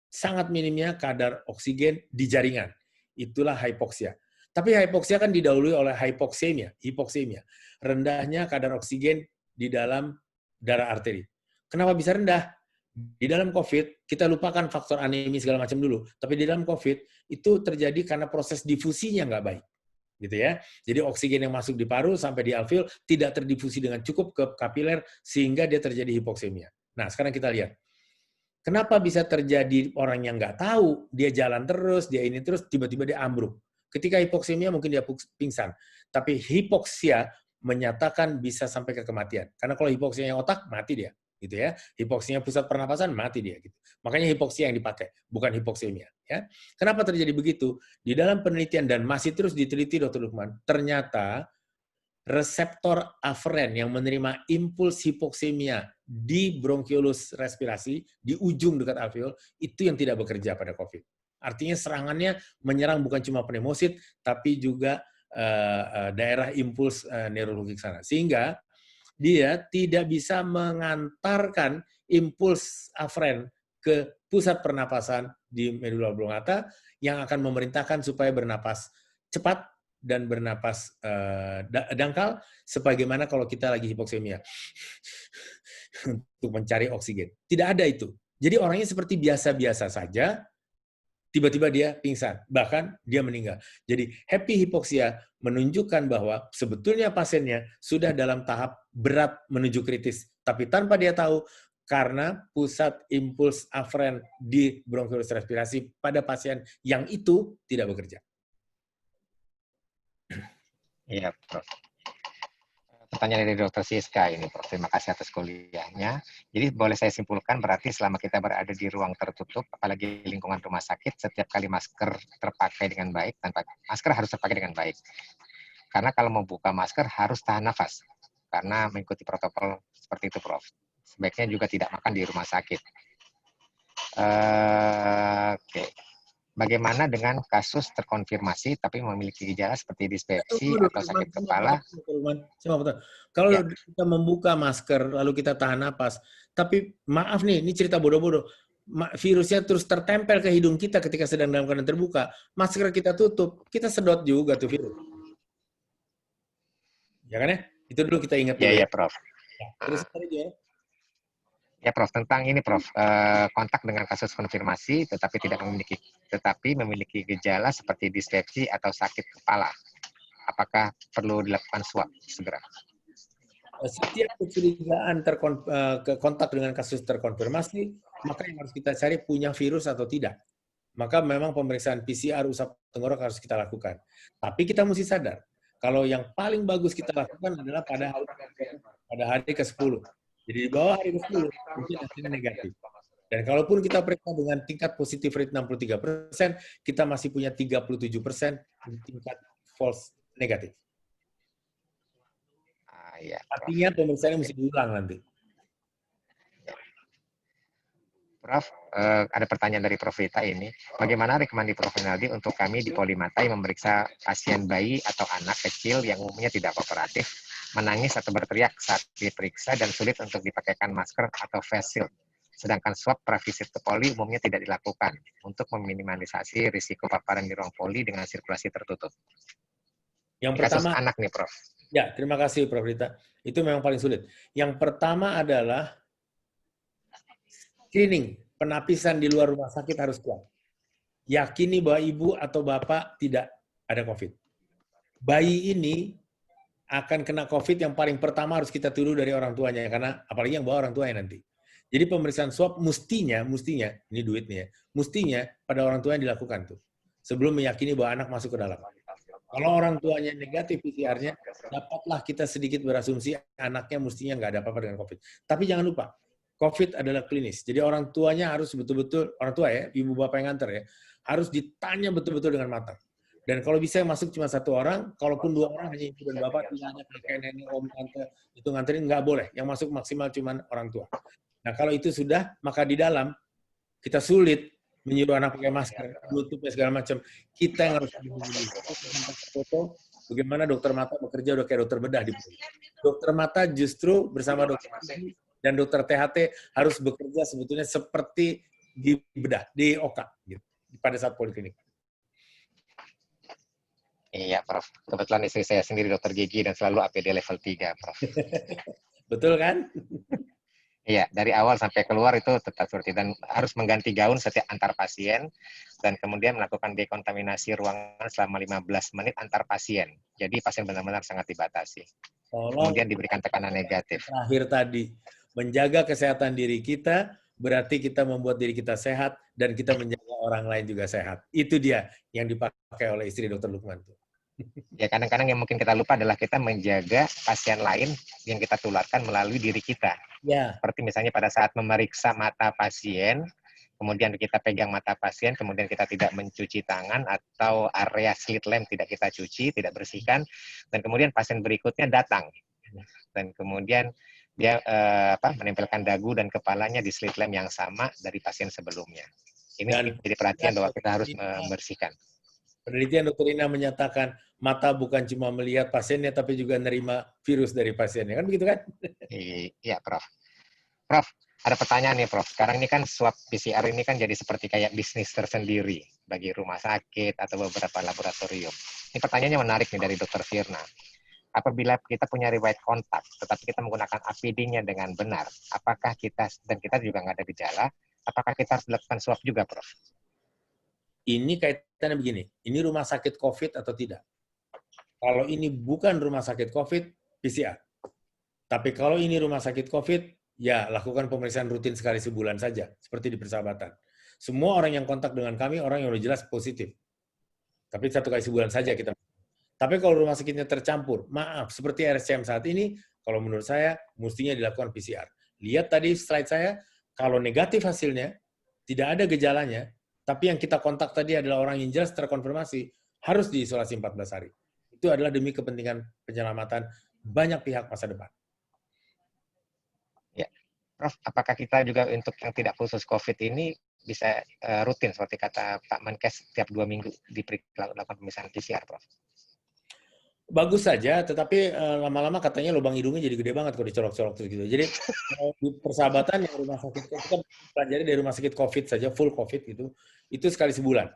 sangat minimnya kadar oksigen di jaringan. Itulah hypoxia. Tapi hypoxia kan didahului oleh hipoksemia. Rendahnya kadar oksigen di dalam darah arteri. Kenapa bisa rendah? Di dalam COVID, kita lupakan faktor anemi segala macam dulu. Tapi di dalam COVID, itu terjadi karena proses difusinya nggak baik. Gitu ya. Jadi oksigen yang masuk di paru sampai di alveol tidak terdifusi dengan cukup ke kapiler sehingga dia terjadi hipoksemia. Nah, sekarang kita lihat. Kenapa bisa terjadi orang yang nggak tahu, dia jalan terus, dia ini terus, tiba-tiba dia ambruk. Ketika hipoksemia mungkin dia pingsan. Tapi hipoksia menyatakan bisa sampai ke kematian. Karena kalau hipoksia yang otak, mati dia. Gitu ya. Hipoksia pusat pernapasan, mati dia. Gitu. Makanya hipoksia yang dipakai, bukan hipoksemia. Ya. Kenapa terjadi begitu? Di dalam penelitian, dan masih terus diteliti, Dr. Lukman, ternyata reseptor aferen yang menerima impuls hipoksemia di bronkiolus respirasi, di ujung dekat alveol, itu yang tidak bekerja pada COVID. Artinya serangannya menyerang bukan cuma pneumosit, tapi juga daerah impuls neurologik sana. Sehingga dia tidak bisa mengantarkan impuls aferen ke pusat pernapasan di medula oblongata yang akan memerintahkan supaya bernapas cepat dan bernapas dangkal, sebagaimana kalau kita lagi hipoksemia untuk mencari oksigen. Tidak ada itu. Jadi orangnya seperti biasa-biasa saja, tiba-tiba dia pingsan, bahkan dia meninggal. Jadi happy hipoksia menunjukkan bahwa sebetulnya pasiennya sudah dalam tahap berat menuju kritis, tapi tanpa dia tahu karena pusat impuls aferen di bronkiolus respirasi pada pasien yang itu tidak bekerja. Iya, Prof. Pertanyaan dari Dr. Siska ini, Prof. Terima kasih atas kuliahnya. Jadi boleh saya simpulkan berarti selama kita berada di ruang tertutup, apalagi lingkungan rumah sakit, setiap kali masker terpakai dengan baik, masker harus terpakai dengan baik. Karena kalau mau buka masker harus tahan nafas. Karena mengikuti protokol seperti itu, Prof. Sebaiknya juga tidak makan di rumah sakit. Oke. Bagaimana dengan kasus terkonfirmasi tapi memiliki gejala seperti dispepsi atau sakit kepala? Kalau kita membuka masker lalu kita tahan napas, tapi maaf nih, ini cerita bodoh-bodoh. Virusnya terus tertempel ke hidung kita ketika sedang dalam keadaan terbuka. Masker kita tutup, kita sedot juga tuh virus. Ya kan ya? Itu dulu kita ingat dulu. Ya, Prof. Terus aja. Ya, Prof. Tentang ini, Prof. Kontak dengan kasus konfirmasi tetapi memiliki gejala seperti dispepsi atau sakit kepala. Apakah perlu dilakukan swab segera? Setiap kecurigaan kontak dengan kasus terkonfirmasi, maka yang harus kita cari punya virus atau tidak. Maka memang pemeriksaan PCR usap tenggorok harus kita lakukan. Tapi kita mesti sadar, kalau yang paling bagus kita lakukan adalah pada hari ke-10. Jadi di bawah hari ke-10, mungkin hasilnya negatif. Dan kalaupun kita periksa dengan tingkat positif rate 63%, kita masih punya 37% tingkat false negatif. Ya, artinya pemeriksaannya mesti diulang nanti. Prof, ada pertanyaan dari Prof Rita ini. Bagaimana rekomendasi Prof Rinaldi untuk kami di Polimatai memeriksa pasien bayi atau anak kecil yang umumnya tidak kooperatif, menangis atau berteriak saat diperiksa dan sulit untuk dipakaikan masker atau face shield. Sedangkan swab pravisit ke poli umumnya tidak dilakukan untuk meminimalisasi risiko paparan di ruang poli dengan sirkulasi tertutup. Yang pertama, kasus anak nih, Prof. Ya, terima kasih Prof Rita. Itu memang paling sulit. Yang pertama adalah screening, penapisan di luar rumah sakit harus kuat. Yakini bahwa ibu atau bapak tidak ada COVID. Bayi ini akan kena COVID yang paling pertama harus kita tuduh dari orang tuanya, karena apalagi yang bawa orang tuanya nanti. Jadi pemeriksaan swab mestinya, ini duitnya, mestinya pada orang tua yang dilakukan tuh. Sebelum meyakini bahwa anak masuk ke dalam. Kalau orang tuanya negatif PCR-nya, dapatlah kita sedikit berasumsi anaknya mestinya nggak ada apa-apa dengan COVID. Tapi jangan lupa, COVID adalah klinis. Jadi orang tuanya harus betul-betul, orang tua ya, ibu bapak yang nganter ya, harus ditanya betul-betul dengan matang. Dan kalau bisa yang masuk cuma satu orang, kalaupun dua orang hanya ibu dan bapak, tidak ada kakek, nenek, om, tante, itu nganterin, nggak boleh. Yang masuk maksimal cuma orang tua. Nah kalau itu sudah, maka di dalam kita sulit menyuruh anak pakai masker, menutup segala macam. Kita yang harus foto bagaimana dokter mata bekerja udah kayak dokter bedah di sini. Dokter mata justru bersama dokter dan dokter THT harus bekerja sebetulnya seperti di bedah, di OKA gitu, pada saat poliklinik. Iya, Prof. Kebetulan istri saya sendiri dokter gigi dan selalu APD level 3, Prof. Betul kan? Iya, dari awal sampai keluar itu tetap seperti dan harus mengganti gaun setiap antar pasien dan kemudian melakukan dekontaminasi ruangan selama 15 menit antar pasien. Jadi pasien benar-benar sangat dibatasi. Kemudian diberikan tekanan negatif. Terakhir tadi, menjaga kesehatan diri kita berarti kita membuat diri kita sehat dan kita menjaga orang lain juga sehat. Itu dia yang dipakai oleh istri Dr. Lukman. Ya, kadang-kadang yang mungkin kita lupa adalah kita menjaga pasien lain yang kita tularkan melalui diri kita. Ya. Seperti misalnya pada saat memeriksa mata pasien, kemudian kita pegang mata pasien, kemudian kita tidak mencuci tangan atau area slit lamp tidak kita cuci, tidak bersihkan, dan kemudian pasien berikutnya datang. Dan kemudian dia menempelkan dagu dan kepalanya di slit lamp yang sama dari pasien sebelumnya. Ini jadi perhatian bahwa kita harus membersihkan. Penelitian Dr. Ina menyatakan mata bukan cuma melihat pasiennya, tapi juga menerima virus dari pasiennya. Kan begitu kan? Iya, Prof. Prof, ada pertanyaan nih, Prof. Sekarang ini kan swab PCR ini kan jadi seperti kayak bisnis tersendiri bagi rumah sakit atau beberapa laboratorium. Ini pertanyaannya menarik nih dari Dr. Firna. Apabila kita punya riwayat kontak, tetapi kita menggunakan APD-nya dengan benar, apakah kita, dan kita juga nggak ada gejala, apakah kita harus melakukan swab juga, Prof? Ini kaitannya begini, ini rumah sakit COVID atau tidak? Kalau ini bukan rumah sakit COVID, PCR. Tapi kalau ini rumah sakit COVID, ya lakukan pemeriksaan rutin sekali sebulan saja, seperti di persahabatan. Semua orang yang kontak dengan kami, orang yang udah jelas positif. Tapi 1 kali sebulan saja kita. Tapi kalau rumah sakitnya tercampur, maaf, seperti RSCM saat ini, kalau menurut saya, mestinya dilakukan PCR. Lihat tadi slide saya, kalau negatif hasilnya, tidak ada gejalanya, tapi yang kita kontak tadi adalah orang yang jelas terkonfirmasi, harus diisolasi 14 hari. Itu adalah demi kepentingan penyelamatan banyak pihak masa depan. Ya, Prof, apakah kita juga untuk yang tidak khusus COVID ini bisa rutin seperti kata Pak Menkes setiap 2 minggu dilakukan pemeriksaan PCR, Prof? Bagus saja, tetapi lama-lama katanya lubang hidungnya jadi gede banget kalau dicolok-colok terus gitu. Jadi di persahabatan yang rumah sakit kita pelajari dari rumah sakit COVID saja full COVID gitu, itu sekali sebulan.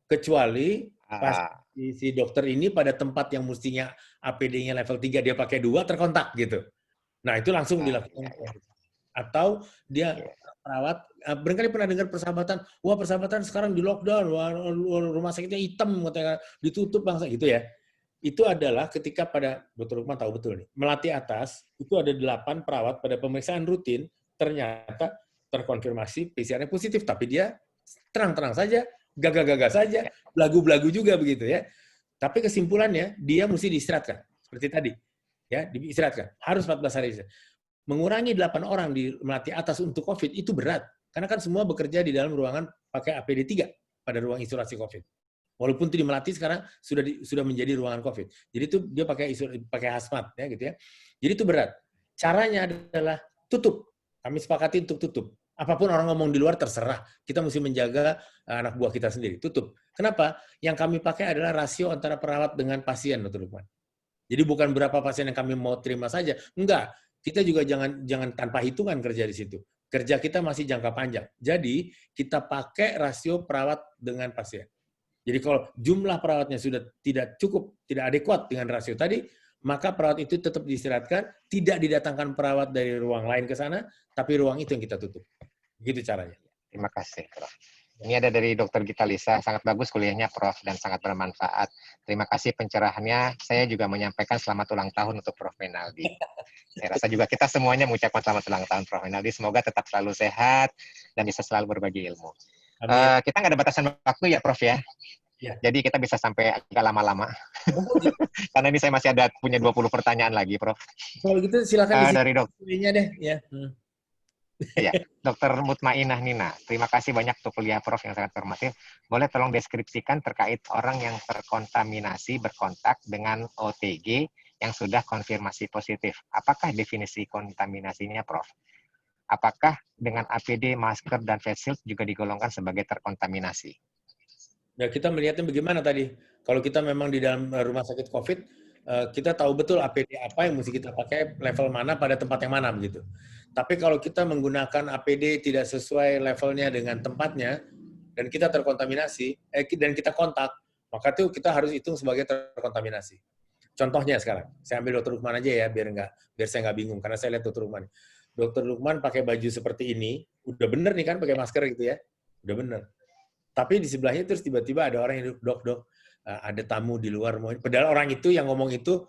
Kecuali pas si dokter ini pada tempat yang mestinya APD-nya level 3 dia pakai 2 terkontak gitu. Nah, itu langsung dilakukan. Atau dia perawat, barangkali pernah dengar persahabatan, wah persahabatan sekarang di lockdown, wah rumah sakitnya hitam, ditutup bangsa gitu ya. Itu adalah ketika pada, Dr. Lukman tahu betul nih, melati atas, itu ada 8 perawat pada pemeriksaan rutin, ternyata terkonfirmasi PCR-nya positif, tapi dia terang-terang saja, gagah-gagah saja, belagu-belagu juga begitu ya. Tapi kesimpulannya, dia mesti diistirahatkan, seperti tadi. Ya, diistirahatkan, harus 14 hari. Mengurangi 8 orang di melati atas untuk COVID, itu berat. Karena kan semua bekerja di dalam ruangan pakai APD 3 pada ruang isolasi COVID. Walaupun itu di Melati sekarang sudah menjadi ruangan COVID. Jadi itu dia pakai hazmat ya gitu ya. Jadi itu berat. Caranya adalah tutup. Kami sepakati untuk tutup. Apapun orang ngomong di luar terserah. Kita mesti menjaga anak buah kita sendiri. Tutup. Kenapa? Yang kami pakai adalah rasio antara perawat dengan pasien, Dr. Lukman. Jadi bukan berapa pasien yang kami mau terima saja. Enggak. Kita juga jangan tanpa hitungan kerja di situ. Kerja kita masih jangka panjang. Jadi kita pakai rasio perawat dengan pasien. Jadi kalau jumlah perawatnya sudah tidak cukup, tidak adekuat dengan rasio tadi, maka perawat itu tetap diistirahatkan, tidak didatangkan perawat dari ruang lain ke sana, tapi ruang itu yang kita tutup. Begitu caranya. Terima kasih, Prof. Ini ada dari Dr. Gita Lisa, sangat bagus kuliahnya, Prof, dan sangat bermanfaat. Terima kasih pencerahannya. Saya juga menyampaikan selamat ulang tahun untuk Prof. Menaldi. Saya rasa juga kita semuanya mengucapkan selamat ulang tahun, Prof. Menaldi. Semoga tetap selalu sehat dan bisa selalu berbagi ilmu. Kita nggak ada batasan waktu ya, Prof ya? Ya. Jadi kita bisa sampai agak lama-lama. Karena ini saya masih ada punya 20 pertanyaan lagi, Prof. Kalau gitu silakan di Dari sini deh ya. Ya, Dr. Mutmainah Nina, terima kasih banyak untuk kuliah Prof yang sangat informatif. Boleh tolong deskripsikan terkait orang yang terkontaminasi berkontak dengan OTG yang sudah konfirmasi positif. Apakah definisi kontaminasinya, Prof? Apakah dengan APD, masker, dan face shield juga digolongkan sebagai terkontaminasi? Ya, kita melihatnya bagaimana tadi. Kalau kita memang di dalam rumah sakit COVID, kita tahu betul APD apa yang mesti kita pakai, level mana, pada tempat yang mana, begitu. Tapi kalau kita menggunakan APD tidak sesuai levelnya dengan tempatnya, dan kita terkontaminasi, dan kita kontak, maka itu kita harus hitung sebagai terkontaminasi. Contohnya sekarang, saya ambil Dr. Lukman aja ya, biar saya nggak bingung, karena saya lihat Dr. Lukman. Dr. Lukman pakai baju seperti ini, udah bener nih kan pakai masker gitu ya, udah bener. Tapi di sebelahnya terus tiba-tiba ada orang yang dok, ada tamu di luar. Padahal orang itu yang ngomong itu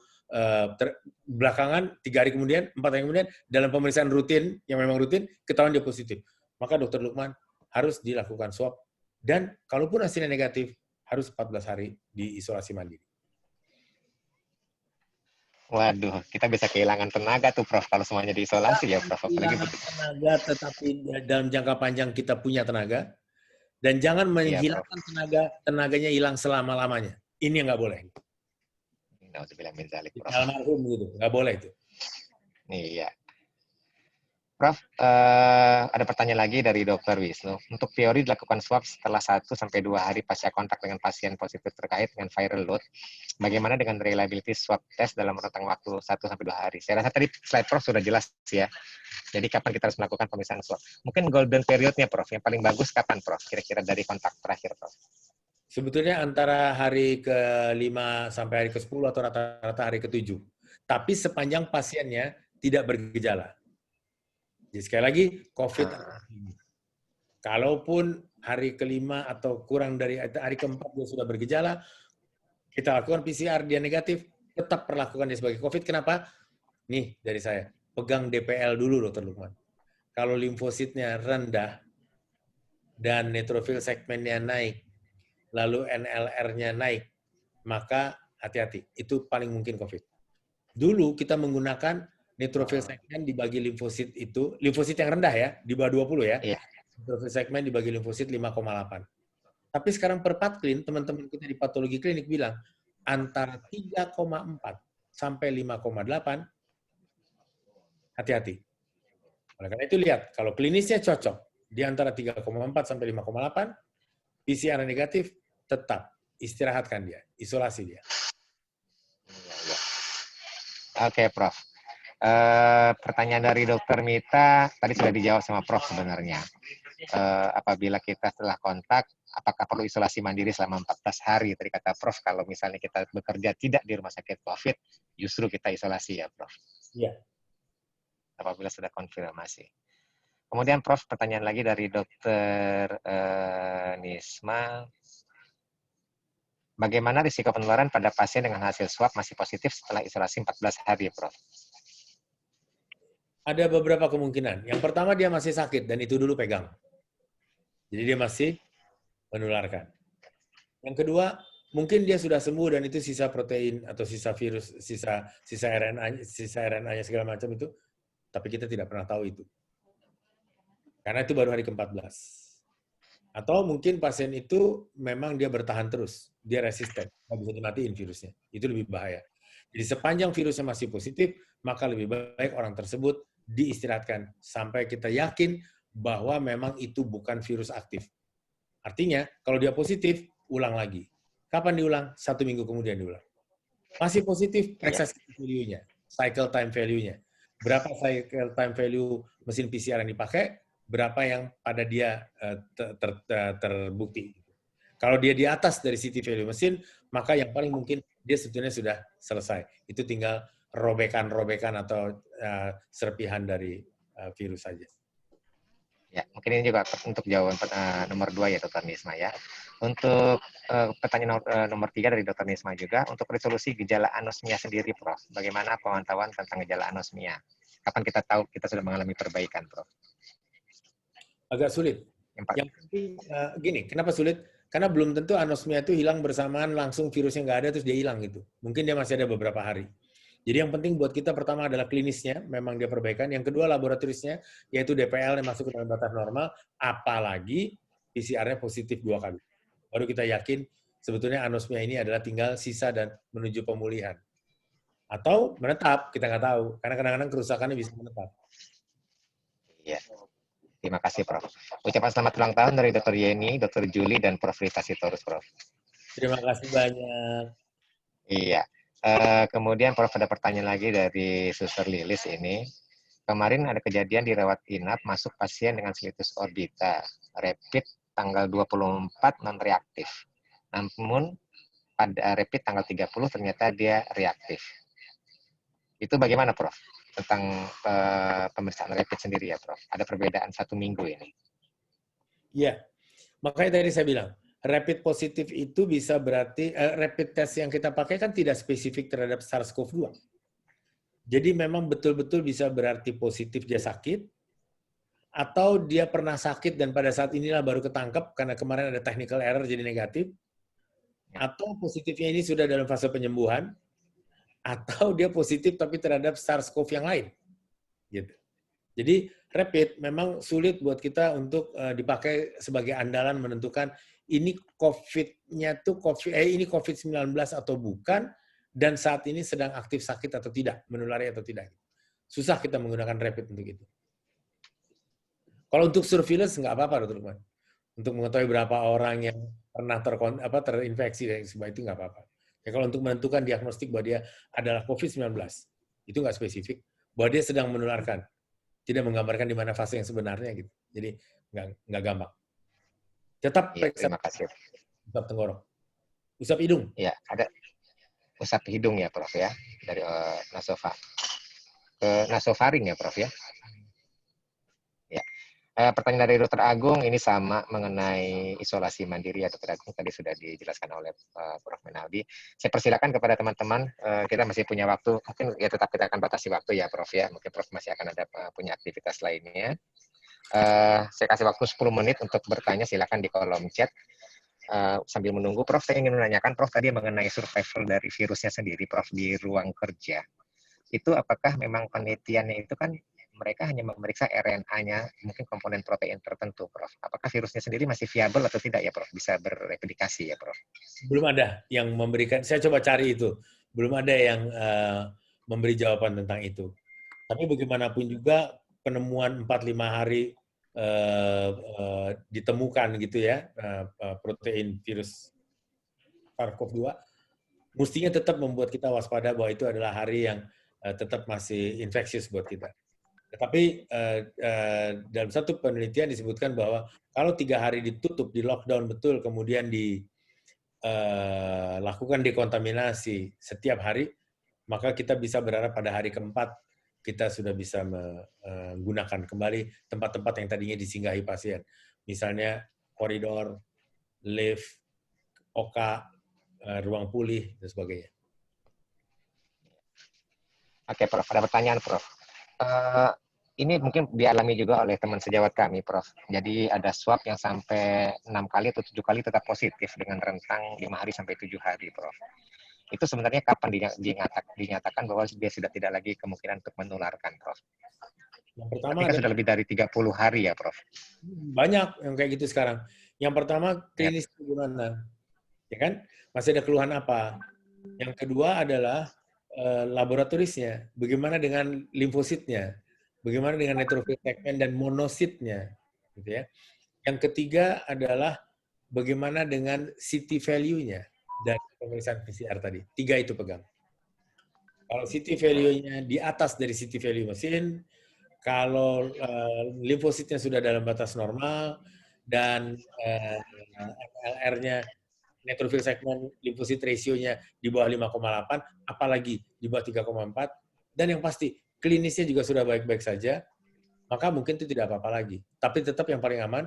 belakangan 3 hari kemudian, 4 hari kemudian, dalam pemeriksaan rutin, yang memang rutin, ketahuan dia positif. Maka Dr. Lukman harus dilakukan swab. Dan kalaupun hasilnya negatif, harus 14 hari di isolasi mandiri. Waduh, kita bisa kehilangan tenaga tuh, Prof, kalau semuanya diisolasi ya, Prof. Kehilangan tenaga, tetapi dalam jangka panjang kita punya tenaga. Dan jangan menghilangkan tenaganya hilang selama-lamanya. Ini yang nggak boleh. Almarhum gitu, nggak boleh itu. Iya. Prof, ada pertanyaan lagi dari Dr. Wisnu. Untuk teori dilakukan swab setelah 1-2 hari pasca kontak dengan pasien positif terkait dengan viral load, bagaimana dengan reliability swab test dalam rentang waktu 1-2 hari? Saya rasa tadi slide Prof sudah jelas ya. Jadi kapan kita harus melakukan pemeriksaan swab? Mungkin golden periodnya, Prof. Yang paling bagus kapan, Prof? Kira-kira dari kontak terakhir, Prof. Sebetulnya antara hari ke-5 sampai hari ke-10 atau rata-rata hari ke-7. Tapi sepanjang pasiennya tidak bergejala. Jadi sekali lagi, COVID. Kalaupun hari ke-5 atau kurang dari hari ke-4 dia sudah bergejala, kita lakukan PCR, dia negatif, tetap perlakukan dia sebagai COVID. Kenapa? Nih dari saya, pegang DPL dulu, Dr. Lukman. Kalau limfositnya rendah dan neutrophil segmennya naik, lalu NLR-nya naik, maka hati-hati. Itu paling mungkin COVID. Dulu kita menggunakan neutrophil segmen dibagi limfosit itu, limfosit yang rendah ya, di bawah 20 ya. Iya. Neutrophil segmen dibagi limfosit 5,8. Tapi sekarang per Patklin, teman-teman kita di patologi klinik bilang, antara 3,4 sampai 5,8, hati-hati. Oleh karena itu lihat, kalau klinisnya cocok, di antara 3,4 sampai 5,8, PCR negatif, tetap istirahatkan dia, isolasi dia. Oke, Prof. Pertanyaan dari Dr. Mita tadi sudah dijawab sama Prof sebenarnya. Apabila kita setelah kontak, apakah perlu isolasi mandiri selama 14 hari? Tadi kata Prof, kalau misalnya kita bekerja tidak di rumah sakit COVID, justru kita isolasi ya, Prof? Iya. Apabila sudah konfirmasi. Kemudian, Prof, pertanyaan lagi dari Dr. Nisma. Bagaimana risiko penularan pada pasien dengan hasil swab masih positif setelah isolasi 14 hari, Prof? Ada beberapa kemungkinan. Yang pertama, dia masih sakit, dan itu dulu pegang. Jadi dia masih menularkan. Yang kedua, mungkin dia sudah sembuh dan itu sisa protein atau sisa virus, sisa RNA-nya segala macam itu, tapi kita tidak pernah tahu itu. Karena itu baru hari ke-14. Atau mungkin pasien itu memang dia bertahan terus, dia resisten, nggak bisa dimatiin virusnya. Itu lebih bahaya. Jadi sepanjang virusnya masih positif, maka lebih baik orang tersebut diistirahatkan sampai kita yakin bahwa memang itu bukan virus aktif. Artinya, kalau dia positif, ulang lagi. Kapan diulang? 1 minggu kemudian diulang. Masih positif, periksa value-nya, cycle time value-nya. Berapa cycle time value mesin PCR yang dipakai, berapa yang pada dia terbukti. Kalau dia di atas dari CT value mesin, maka yang paling mungkin dia sebetulnya sudah selesai. Itu tinggal robekan-robekan atau serpihan dari virus saja. Ya, mungkin ini juga untuk jawaban nomor 2 ya, Dr. Nisma ya. Untuk pertanyaan nomor 3 dari Dr. Nisma juga, untuk resolusi gejala anosmia sendiri, Prof. Bagaimana pemantauan tentang gejala anosmia? Kapan kita tahu kita sudah mengalami perbaikan, Prof? Agak sulit. Yang penting gini, kenapa sulit? Karena belum tentu anosmia itu hilang bersamaan langsung virusnya nggak ada terus dia hilang gitu. Mungkin dia masih ada beberapa hari. Jadi yang penting buat kita pertama adalah klinisnya, memang dia perbaikan. Yang kedua laboratorisnya, yaitu DPL yang masuk ke dalam batas normal, apalagi PCR-nya positif 2 kali. Baru kita yakin sebetulnya anosmia ini adalah tinggal sisa dan menuju pemulihan. Atau menetap, kita nggak tahu. Karena kadang-kadang kerusakannya bisa menetap. Iya. Terima kasih, Prof. Ucapan selamat ulang tahun dari Dr. Yeni, Dr. Julie, dan Prof. Rita Sitorus, Prof. Terima kasih banyak. Iya. Kemudian Prof ada pertanyaan lagi dari Suster Lilis ini. Kemarin ada kejadian dirawat inap masuk pasien dengan silitus orbita. Rapid tanggal 24 non-reaktif. Namun pada rapid tanggal 30 ternyata dia reaktif. Itu bagaimana, Prof? Tentang pemeriksaan rapid sendiri ya, Prof. Ada perbedaan 1 minggu ini. Iya, makanya tadi saya bilang, rapid positif itu bisa berarti, rapid test yang kita pakai kan tidak spesifik terhadap SARS-CoV-2. Jadi memang betul-betul bisa berarti positif dia sakit, atau dia pernah sakit dan pada saat inilah baru ketangkep karena kemarin ada technical error jadi negatif, atau positifnya ini sudah dalam fase penyembuhan, atau dia positif tapi terhadap SARS-CoV yang lain. Gitu. Jadi rapid memang sulit buat kita untuk dipakai sebagai andalan menentukan ini COVID-nya tuh ini COVID-19 atau bukan, dan saat ini sedang aktif sakit atau tidak, menulari atau tidak. Susah kita menggunakan rapid untuk itu. Kalau untuk surveillance nggak apa-apa, Dr. Lukman. Untuk mengetahui berapa orang yang pernah terinfeksi dan sebagainya itu nggak apa-apa. Ya, kalau untuk menentukan diagnostik bahwa dia adalah COVID-19, itu nggak spesifik. Bahwa dia sedang menularkan. Tidak menggambarkan di mana fase yang sebenarnya gitu. Jadi nggak gampang. Tetap Ya, periksa terima kasih. usap tenggorok. Usap hidung. Ya, ada usap hidung ya, Prof ya, dari nasofaring ya, Prof ya. Ya. Pertanyaan dari Dr. Agung ini sama mengenai isolasi mandiri ya, Dr. Agung tadi sudah dijelaskan oleh Prof Menaldi. Saya persilakan kepada teman-teman, kita masih punya waktu, mungkin ya tetap kita akan batasi waktu ya, Prof ya. Mungkin Prof masih akan ada punya aktivitas lainnya. Saya kasih waktu 10 menit untuk bertanya, silakan di kolom chat. Sambil menunggu, Prof, saya ingin menanyakan, Prof, tadi mengenai survival dari virusnya sendiri, Prof, di ruang kerja. Itu apakah memang penelitiannya itu kan mereka hanya memeriksa RNA-nya, mungkin komponen protein tertentu, Prof. Apakah virusnya sendiri masih viabel atau tidak ya, Prof? Bisa bereplikasi ya, Prof? Belum ada yang memberikan, saya coba cari itu. Belum ada yang memberi jawaban tentang itu. Tapi bagaimanapun juga penemuan 4-5 hari ditemukan gitu ya, protein virus SARS-CoV-2, mestinya tetap membuat kita waspada bahwa itu adalah hari yang tetap masih infeksius buat kita. Tetapi dalam satu penelitian disebutkan bahwa kalau 3 hari ditutup, di lockdown betul, kemudian dilakukan dekontaminasi setiap hari, maka kita bisa berharap pada hari keempat kita sudah bisa menggunakan kembali tempat-tempat yang tadinya disinggahi pasien. Misalnya koridor, lift, OK, ruang pulih, dan sebagainya. Oke, Prof. Ada pertanyaan, Prof. Ini mungkin dialami juga oleh teman sejawat kami, Prof. Jadi ada swab yang sampai 6 kali atau 7 kali tetap positif dengan rentang 5 hari sampai 7 hari, Prof. Itu sebenarnya kapan dinyatakan bahwa dia sudah tidak lagi kemungkinan untuk menularkan, Prof? Yang pertama kan sudah lebih dari 30 hari ya, Prof? Banyak yang kayak gitu sekarang. Yang pertama, klinis gimana? Ya kan? Masih ada keluhan apa? Yang kedua adalah laboratorisnya. Bagaimana dengan limfositnya? Bagaimana dengan neutrophil segmen dan monositnya? Gitu ya. Yang ketiga adalah bagaimana dengan CT value-nya dari pemeriksaan PCR tadi. 3 itu pegang. Kalau CT value-nya di atas dari CT value mesin, kalau limfositnya sudah dalam batas normal, dan MLR-nya, neutrophil segment limfosit ratio-nya di bawah 5,8, apalagi di bawah 3,4, dan yang pasti klinisnya juga sudah baik-baik saja, maka mungkin itu tidak apa-apa lagi. Tapi tetap yang paling aman,